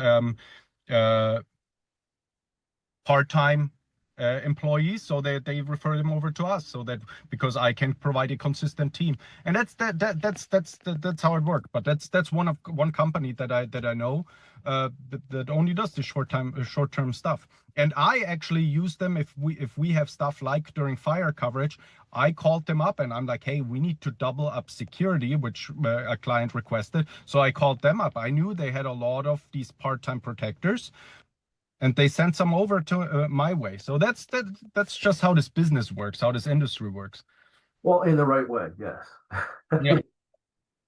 part-time employees, so they refer them over to us, so that because I can provide a consistent team, and that's how it works. But that's one company that I know that only does the short-term stuff. And I actually use them if we have stuff like during fire coverage. I called them up and I'm like, hey, we need to double up security, which a client requested. So I called them up. I knew they had a lot of these part-time protectors, and they sent some over to my way. So that's just how this business works, how this industry works. Well, in the right way, yes. Yeah.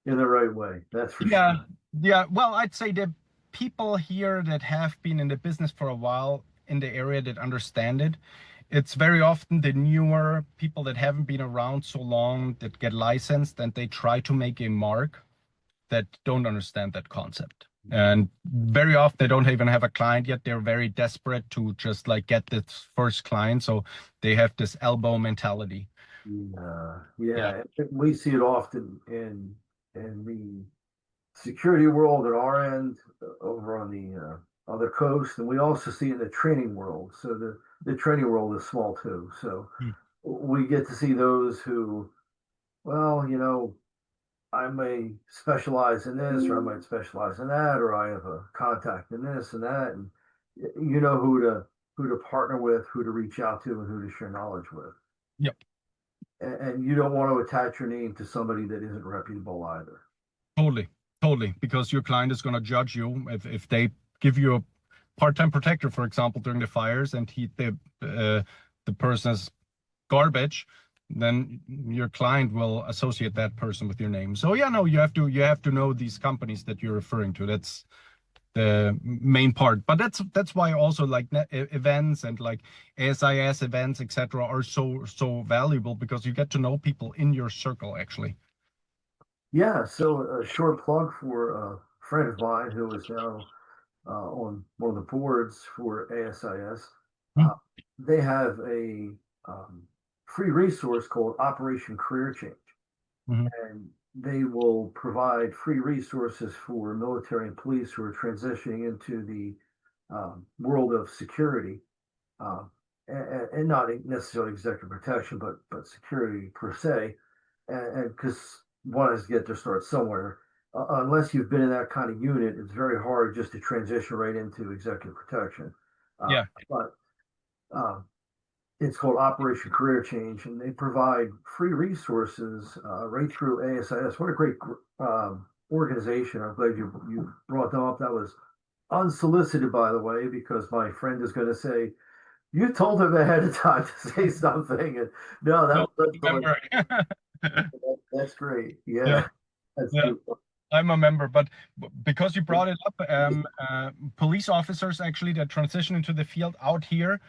In the right way, that's for Yeah. sure. Yeah. Well, I'd say the people here that have been in the business for a while in the area that understand it, it's very often the newer people that haven't been around so long that get licensed, and they try to make a mark, that don't understand that concept. And very often they don't even have a client yet. They're very desperate to just like get this first client. So they have this elbow mentality. Yeah. We see it often in the security world at our end, over on the other coast, and we also see it in the training world. So the training world is small too. So Hmm. we get to see those who, well, I may specialize in this, or I might specialize in that, or I have a contact in this and that, and you know who to partner with, who to reach out to, and who to share knowledge with. Yep. And you don't want to attach your name to somebody that isn't reputable either. Totally. Because your client is going to judge you if they give you a part-time protector, for example, during the fires, and the person is garbage, then your client will associate that person with your name. So yeah, no, you have to know these companies that you're referring to. That's the main part. But that's why also like events and like ASIS events, etc., are so valuable, because you get to know people in your circle actually. Yeah, so a short plug for a friend of mine who is now on one of the boards for ASIS. Uh, they have a free resource called Operation Career Change, Mm-hmm. and they will provide free resources for military and police who are transitioning into the world of security, uh, and not necessarily executive protection, but security per se, and because one has to get their start somewhere. Unless you've been in that kind of unit, it's very hard just to transition right into executive protection. Yeah. But it's called Operation Career Change, and they provide free resources right through ASIS. What a great organization! I'm glad you brought them up. That was unsolicited, by the way, because my friend is going to say you told him ahead of time to say something, and no, Don't that's remember. that's great. Yeah. Yeah, that's Yeah. super. I'm a member, but because you brought it up, police officers actually that transition into the field out here,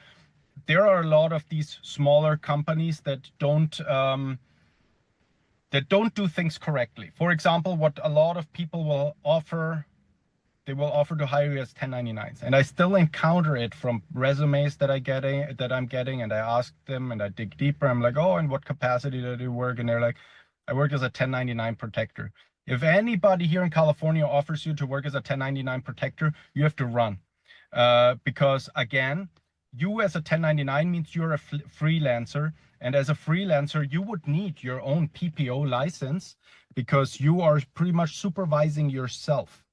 there are a lot of these smaller companies that don't do things correctly. For example, what a lot of people will offer, they will offer to hire you as 1099s, and I still encounter it from resumes that I'm getting, and I ask them and I dig deeper. I'm like, oh, in what capacity do you work? And they're like, I work as a 1099 protector. If anybody here in California offers you to work as a 1099 protector, you have to run. Because again, you as a 1099 means you're a freelancer. And as a freelancer, you would need your own PPO license, because you are pretty much supervising yourself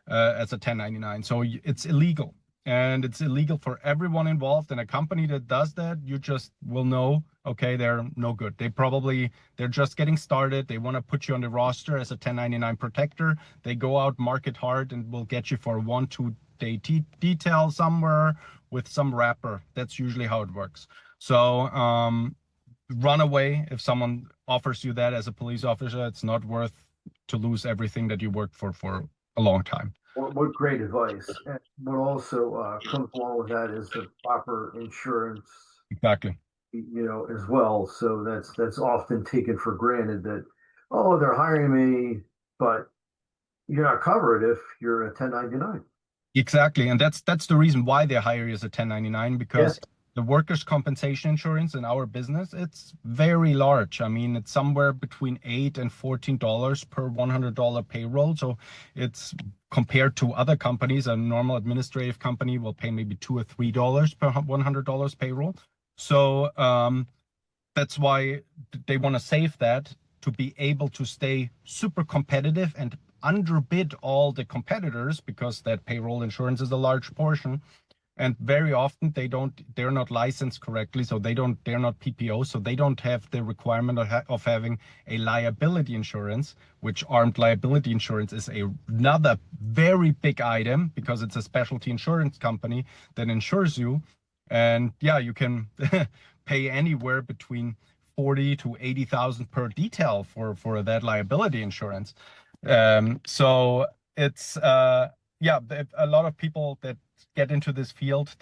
as a 1099. So it's illegal. and it's illegal for everyone involved. And a company that does that, you just will know, okay, they're no good. They're just getting started. They want to put you on the roster as a 1099 protector. They go out, market hard, and will get you for a 1-2 day detail somewhere with some wrapper. That's usually how it works. So run away if someone offers you that as a police officer. It's not worth to lose everything that you worked for a long time. What great advice. And what also comes along with that is the proper insurance, Exactly. as well. So that's often taken for granted that, oh, they're hiring me, but you're not covered if you're a 1099. Exactly. And that's the reason why they hire you as a 1099, Yeah, because the workers' compensation insurance in our business, it's very large. I mean, it's somewhere between $8 and $14 per $100 payroll. So it's compared to other companies, a normal administrative company will pay maybe $2 or $3 per $100 payroll. So that's why they want to save that to be able to stay super competitive and underbid all the competitors, because that payroll insurance is a large portion. And very often they're not licensed correctly, so they're not PPO, so they don't have the requirement of having a liability insurance, which armed liability insurance is another very big item, because it's a specialty insurance company that insures you. And yeah, you can pay anywhere between 40 to 80,000 per detail for that liability insurance. So it's yeah, a lot of people that get into this field,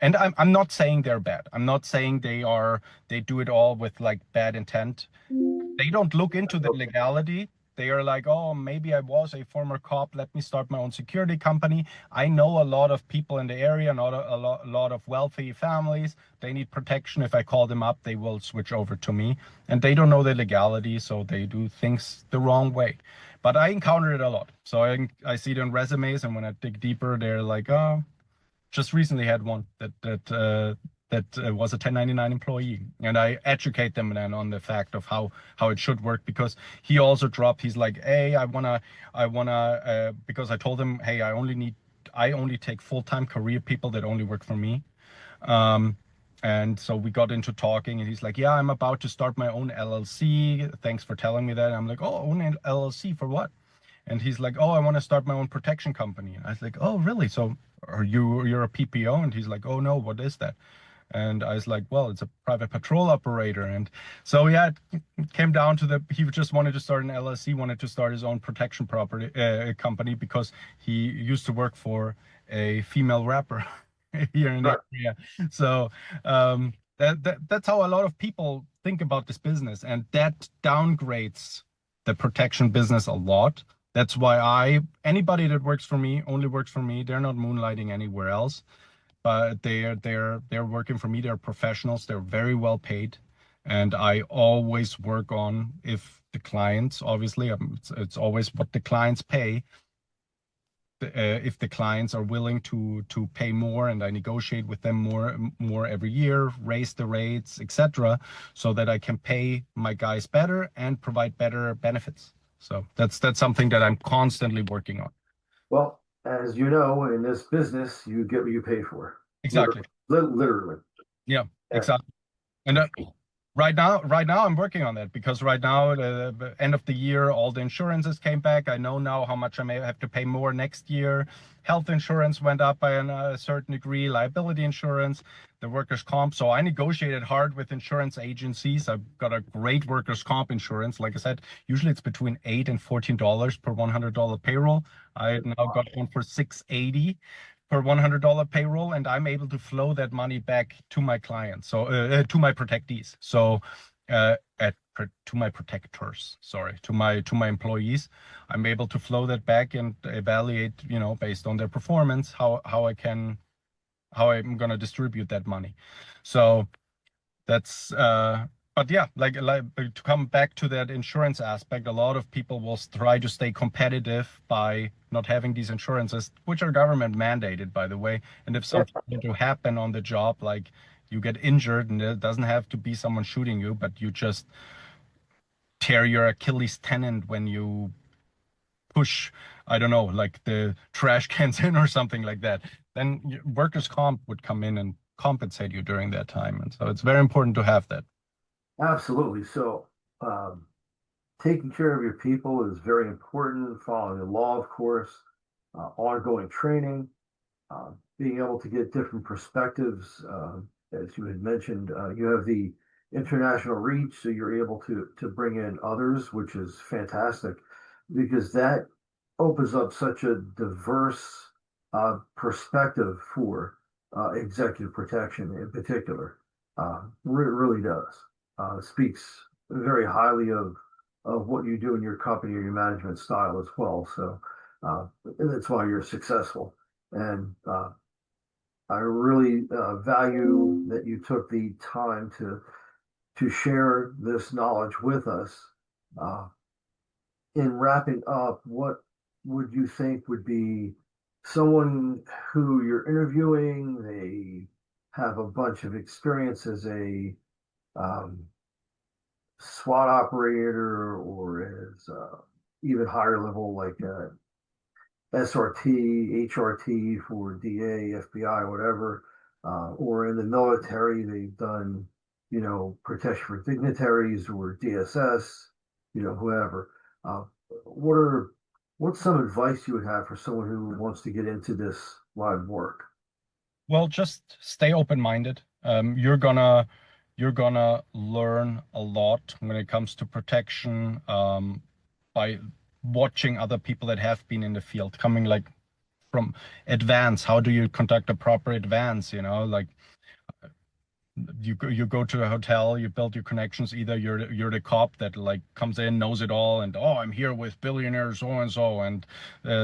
and I'm not saying they're bad. I'm not saying they do it all with like bad intent. They don't look into the legality. They are like, oh, maybe I was a former cop. Let me start my own security company. I know a lot of people in the area, not a lot of wealthy families. They need protection. If I call them up, they will switch over to me. And they don't know the legality, so they do things the wrong way. But I encounter it a lot. So I see it in resumes, and when I dig deeper, they're like, oh, just recently had one that was a 1099 employee, and I educate them then on the fact of how it should work, because he also dropped. He's like, hey, I wanna because I told him, hey, I only take full-time career people that only work for me. And so we got into talking, and he's like, yeah, I'm about to start my own LLC. Thanks for telling me that. I'm like, oh, own an LLC for what? And he's like, oh, I want to start my own protection company. And I was like, oh, really? So you're a PPO? And he's like, oh, no, what is that? And I was like, well, it's a private patrol operator. And so, yeah, it came down to he just wanted to start an LLC, wanted to start his own protection property company, because he used to work for a female rapper here in the right. area. So that's how a lot of people think about this business. And that downgrades the protection business a lot. That's why anybody that works for me only works for me. They're not moonlighting anywhere else, but they're working for me. They're professionals. They're very well paid, and I always work on, if the clients, obviously, it's always what the clients pay. If the clients are willing to pay more, and I negotiate with them more every year, raise the rates, etc., so that I can pay my guys better and provide better benefits. So that's something that I'm constantly working on. Well, as you know, in this business, you get what you pay for. Literally. Exactly. Literally. Yeah, Yeah. exactly. And right now I'm working on that, because right now, the end of the year, all the insurances came back. I know now how much I may have to pay more next year. Health insurance went up by a certain degree, liability insurance, the workers' comp. So I negotiated hard with insurance agencies. I've got a great workers' comp insurance. Like I said, usually it's between $8 and $14 per $100 payroll. I now got one for $680 per $100 payroll, and I'm able to flow that money back to my clients, so to my protectees. So to my protectors, sorry, to my employees, I'm able to flow that back and evaluate, based on their performance, how I'm gonna distribute that money. So that's but yeah, like to come back to that insurance aspect, a lot of people will try to stay competitive by not having these insurances, which are government mandated, by the way. And if Yeah. something were to happen on the job, like you get injured, and it doesn't have to be someone shooting you, but you just tear your Achilles tendon when you push, I don't know, like the trash cans in or something like that, then workers' comp would come in and compensate you during that time. And so it's very important to have that. Absolutely. So, taking care of your people is very important, following the law, of course, ongoing training, being able to get different perspectives. As you had mentioned, you have the international reach, so you're able to bring in others, which is fantastic because that opens up such a diverse perspective for executive protection in particular. Really does. Speaks very highly of what you do in your company or your management style as well. So that's why you're successful. And I really value that you took the time to share this knowledge with us. Uh, in wrapping up, what would you think would be someone who you're interviewing? They have a bunch of experience as a um, SWAT operator or as even higher level like SRT, HRT for DA, FBI, whatever, or in the military, they've done, protection for dignitaries or DSS, whoever. Uh, what are what's some advice you would have for someone who wants to get into this line of work? Well, just stay open-minded. You're gonna learn a lot when it comes to protection, by watching other people that have been in the field, coming like from advance. How do you conduct a proper advance? Like you go to a hotel, you build your connections. Either you're the cop that like comes in, knows it all, and oh, I'm here with billionaire so and so, and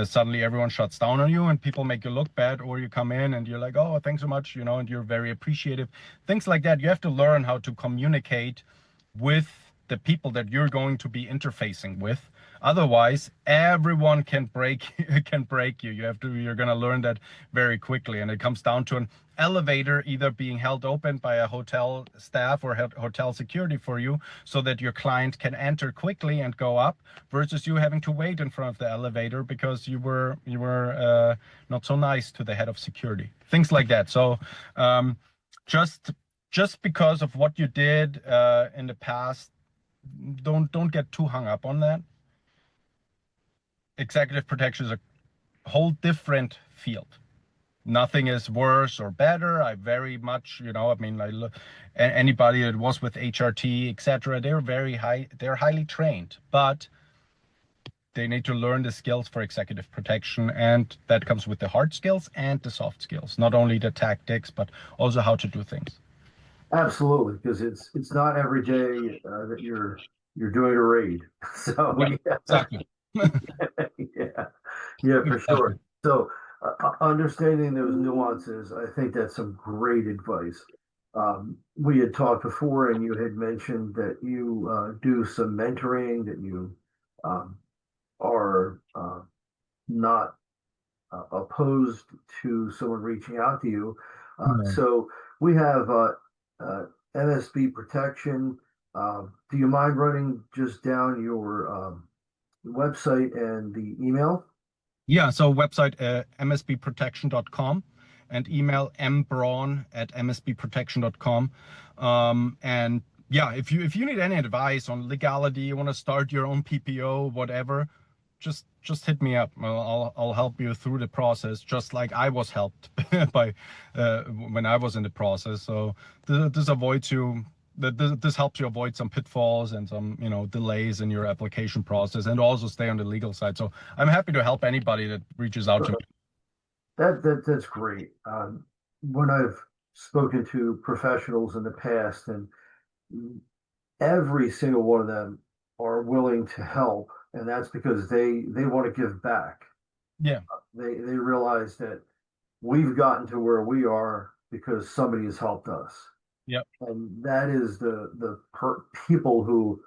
suddenly everyone shuts down on you and people make you look bad. Or you come in and you're like, oh, thanks so much, and you're very appreciative. Things like that. You have to learn how to communicate with the people that you're going to be interfacing with. Otherwise, everyone can break can break you. You're gonna learn that very quickly. And it comes down to an elevator either being held open by a hotel staff or hotel security for you so that your client can enter quickly and go up, versus you having to wait in front of the elevator because you were not so nice to the head of security. Things like that. So just just because of what you did in the past, don't get too hung up on that. Executive protection is a whole different field. Nothing is worse or better. I very much, I mean, anybody that was with HRT, etc., they're highly trained, but they need to learn the skills for executive protection, and that comes with the hard skills and the soft skills, not only the tactics, but also how to do things. Absolutely, because it's not every day that you're doing a raid. So Yeah, yeah, exactly. yeah, yeah, for Exactly. sure. So understanding those nuances, I think that's some great advice. We had talked before, and you had mentioned that you do some mentoring, that you um, are not opposed to someone reaching out to you. Yeah. So we have MSB protection. Do you mind running just down your website and the email? Yeah, so website msbprotection.com and email mbraun@msbprotection.com. And yeah, if you need any advice on legality, you want to start your own PPO, whatever, just hit me up. I'll help you through the process, just like I was helped by when I was in the process. So this avoids you. This helps you avoid some pitfalls and some delays in your application process, and also stay on the legal side. So I'm happy to help anybody that reaches out to me. That's great. When I've spoken to professionals in the past, and every single one of them are willing to help, and that's because they want to give back. Yeah, They realize that we've gotten to where we are because somebody has helped us. yeah, And that is the people who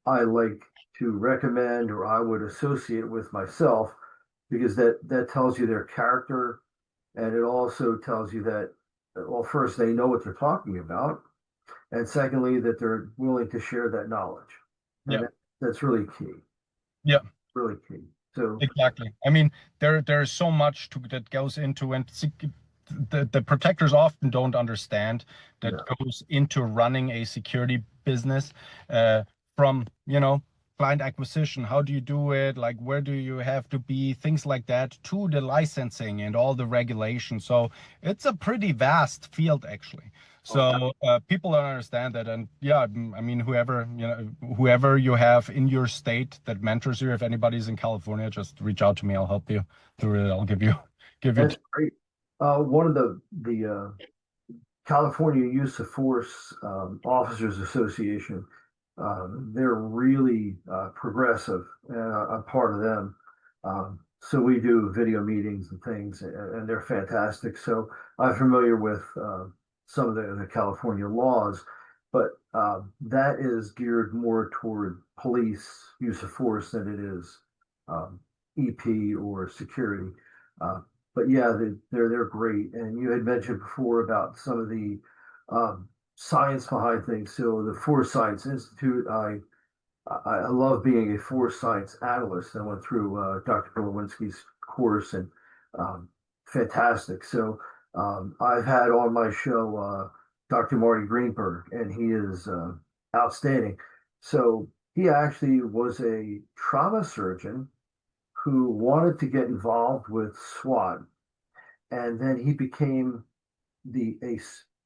I like to recommend or I would associate with myself because that tells you their character, and it also tells you that, well, first they know what they're talking about, and secondly that they're willing to share that knowledge, and yeah, that's really key, yeah. really key. So Exactly. I mean, there's so much that goes into, and the protectors often don't understand that yeah, goes into running a security business, from, client acquisition. How do you do it? Like, where do you have to be? Things like that, to the licensing and all the regulations. So it's a pretty vast field, actually. So people don't understand that, and yeah, I mean, whoever you have in your state that mentors you, if anybody's in California, just reach out to me. I'll help you through it. I'll give you. that's great. One of the California Use of Force Officers Association, they're really progressive, and I'm part of them. So we do video meetings and things, and they're fantastic. So I'm familiar with some of the California laws, but that is geared more toward police use of force than it is um, EP or security. Uh, but yeah, they're great. And you had mentioned before about some of the science behind things. So the Force Science Institute, I love being a force science analyst. I went through Dr. Lewinsky's course and um, fantastic. So I've had on my show Dr. Marty Greenberg, and he is outstanding. So he actually was a trauma surgeon who wanted to get involved with SWAT, and then he became a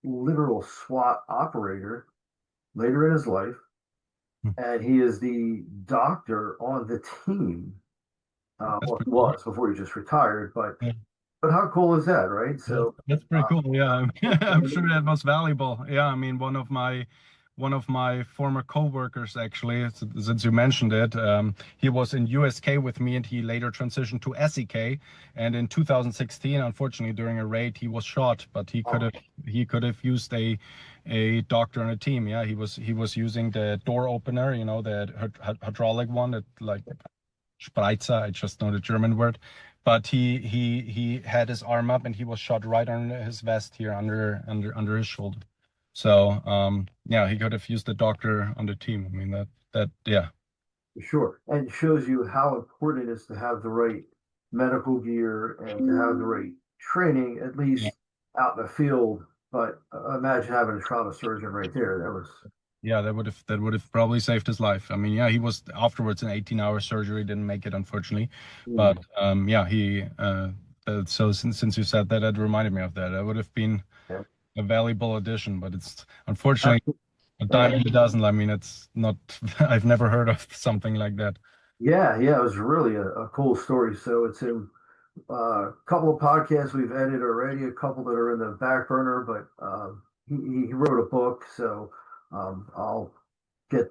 literal SWAT operator later in his life, and he is the doctor on the team. That's Well, he pretty cool. was before he just retired, Yeah, but how cool is that, right? So, that's pretty uh, cool. Yeah, I'm sure that amazing. was valuable. Yeah, I mean, one of my former coworkers, actually, since you mentioned it, he was in USK with me, and he later transitioned to SEK. And in 2016, unfortunately, during a raid, he was shot. But he could Oh, have he could have used a doctor on a team. Yeah, he was using the door opener, the hydraulic one, that, like, Spreizer, I just know the German word. But he had his arm up, and he was shot right under his vest here, under his shoulder. So yeah, he could have used the doctor on the team. I mean, that yeah. sure. And it shows you how important it is to have the right medical gear and to have the right training, at Yeah. least out in the field. But imagine having a trauma surgeon right there. That was, Yeah, that would have probably saved his life. I mean, yeah, he was afterwards an 18-hour surgery, didn't make it, unfortunately. But mm, yeah, so since you said that, that reminded me of that. That would have been yeah. a valuable addition, but it's unfortunately Absolutely. a Yeah. dime in a dozen. I mean, it's not. I've never heard of something like that. Yeah, it was really a cool story. So it's in a couple of podcasts we've edited already, a couple that are in the back burner, but he wrote a book, so um, I'll get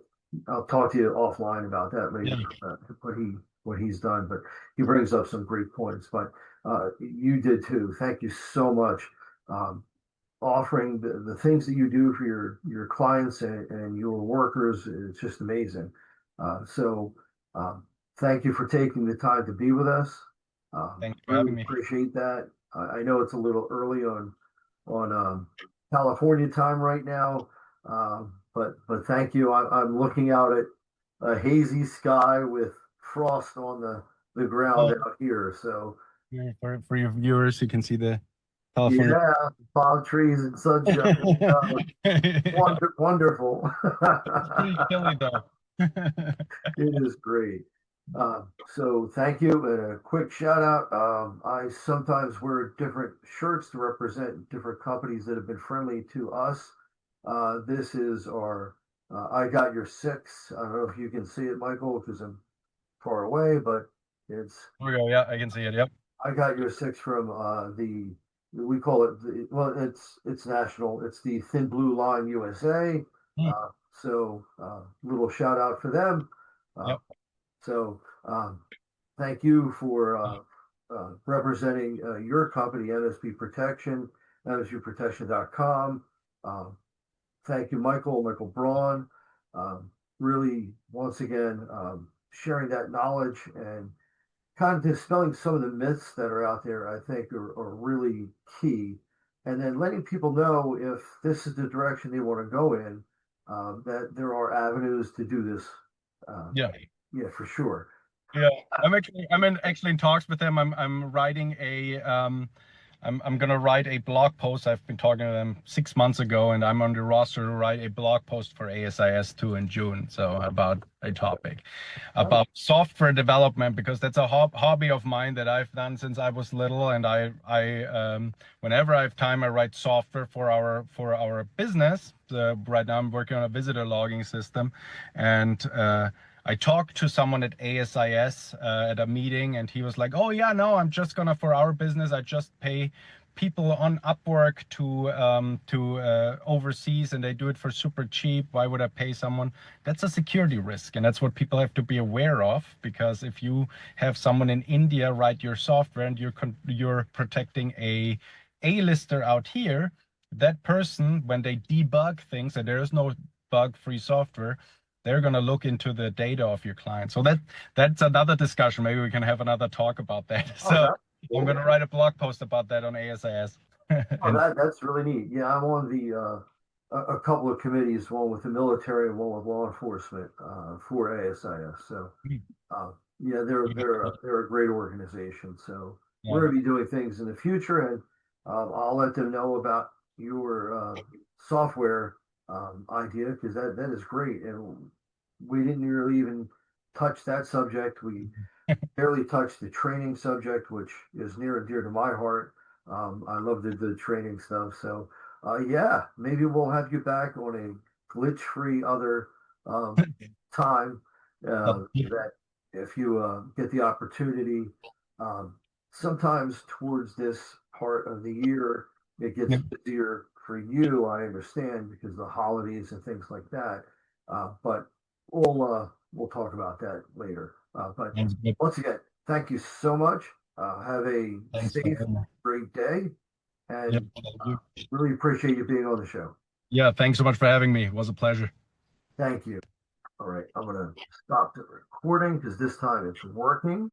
I'll talk to you offline about that Yeah, later, what he's done. But he brings up some great points. But you did too. Thank you so much. Um, Offering the things that you do for your clients and your workers is just amazing. So um, thank you for taking the time to be with us. thanks for Really having me. appreciate that. I know it's a little early on California time right now, but thank you. I'm looking out at a hazy sky with frost on the ground Well, out here. So for your viewers, you can see the California. yeah, palm trees and sunshine. Uh, Yeah, Wonderful. it's pretty chilly though. It is great. So thank you. And a quick shout out. I sometimes wear different shirts to represent different companies that have been friendly to us. This is our I got your six. I don't know if you can see it, Michael, because I'm far away, but it's Here we go. Yeah, I can see it. Yep. I got your six from the we call it well it's national. It's the Thin Blue Line USA. Hmm. So little shout out for them. Uh, Yep. so thank you for representing your company, MSP Protection, mspprotection.com. Um, Thank you, Michael Braun. Um, Really, once again, sharing that knowledge and kind of dispelling some of the myths that are out there, I think are really key. And then letting people know if this is the direction they want to go in, that there are avenues to do this. Uh, Yeah. yeah, for sure. Yeah, I'm actually in talks with them. I'm writing a I'm gonna write a blog post. I've been talking to them 6 months ago, and I'm on the roster to write a blog post for ASIS 2 in June. So about a topic Oh, about software development, because that's a hobby of mine that I've done since I was little, and I whenever I have time, I write software for our business. Right now, I'm working on a visitor logging system, and I talked to someone at ASIS at a meeting, and he was like, "Oh yeah, no, I'm just gonna for our business. I just pay people on Upwork to overseas, and they do it for super cheap. Why would I pay someone?" That's a security risk, and that's what people have to be aware of. Because if you have someone in India write your software and you're protecting a A-lister out here, that person, when they debug things, and there is no bug-free software, they're going to look into the data of your client. So that's another discussion. Maybe we can have another talk about that. oh, So that's I'm going cool. to write a blog post about that on ASIS. Oh, And that's really neat. Yeah, I'm on a couple of committees, one with the military and one with law enforcement for ASIS. So uh, yeah, they're a great organization. So yeah, we're going to be doing things in the future, and I'll let them know about your software idea because that is great. And we didn't really even touch that subject. We barely touched the training subject, which is near and dear to my heart. I love the training stuff. So, yeah, maybe we'll have you back on a glitch-free other time that if you get the opportunity. Um, Sometimes towards this part of the year, it gets busier for you. I understand because of the holidays and things like that. But we'll talk about that later. But sounds good. once again, thank you so much. Have a Thanks for safe, having me. great day, Yep, and thank you. really appreciate you being on the show. Yeah, thanks so much for having me. It was a pleasure. Thank you. All right, I'm going to stop the recording because this time it's working.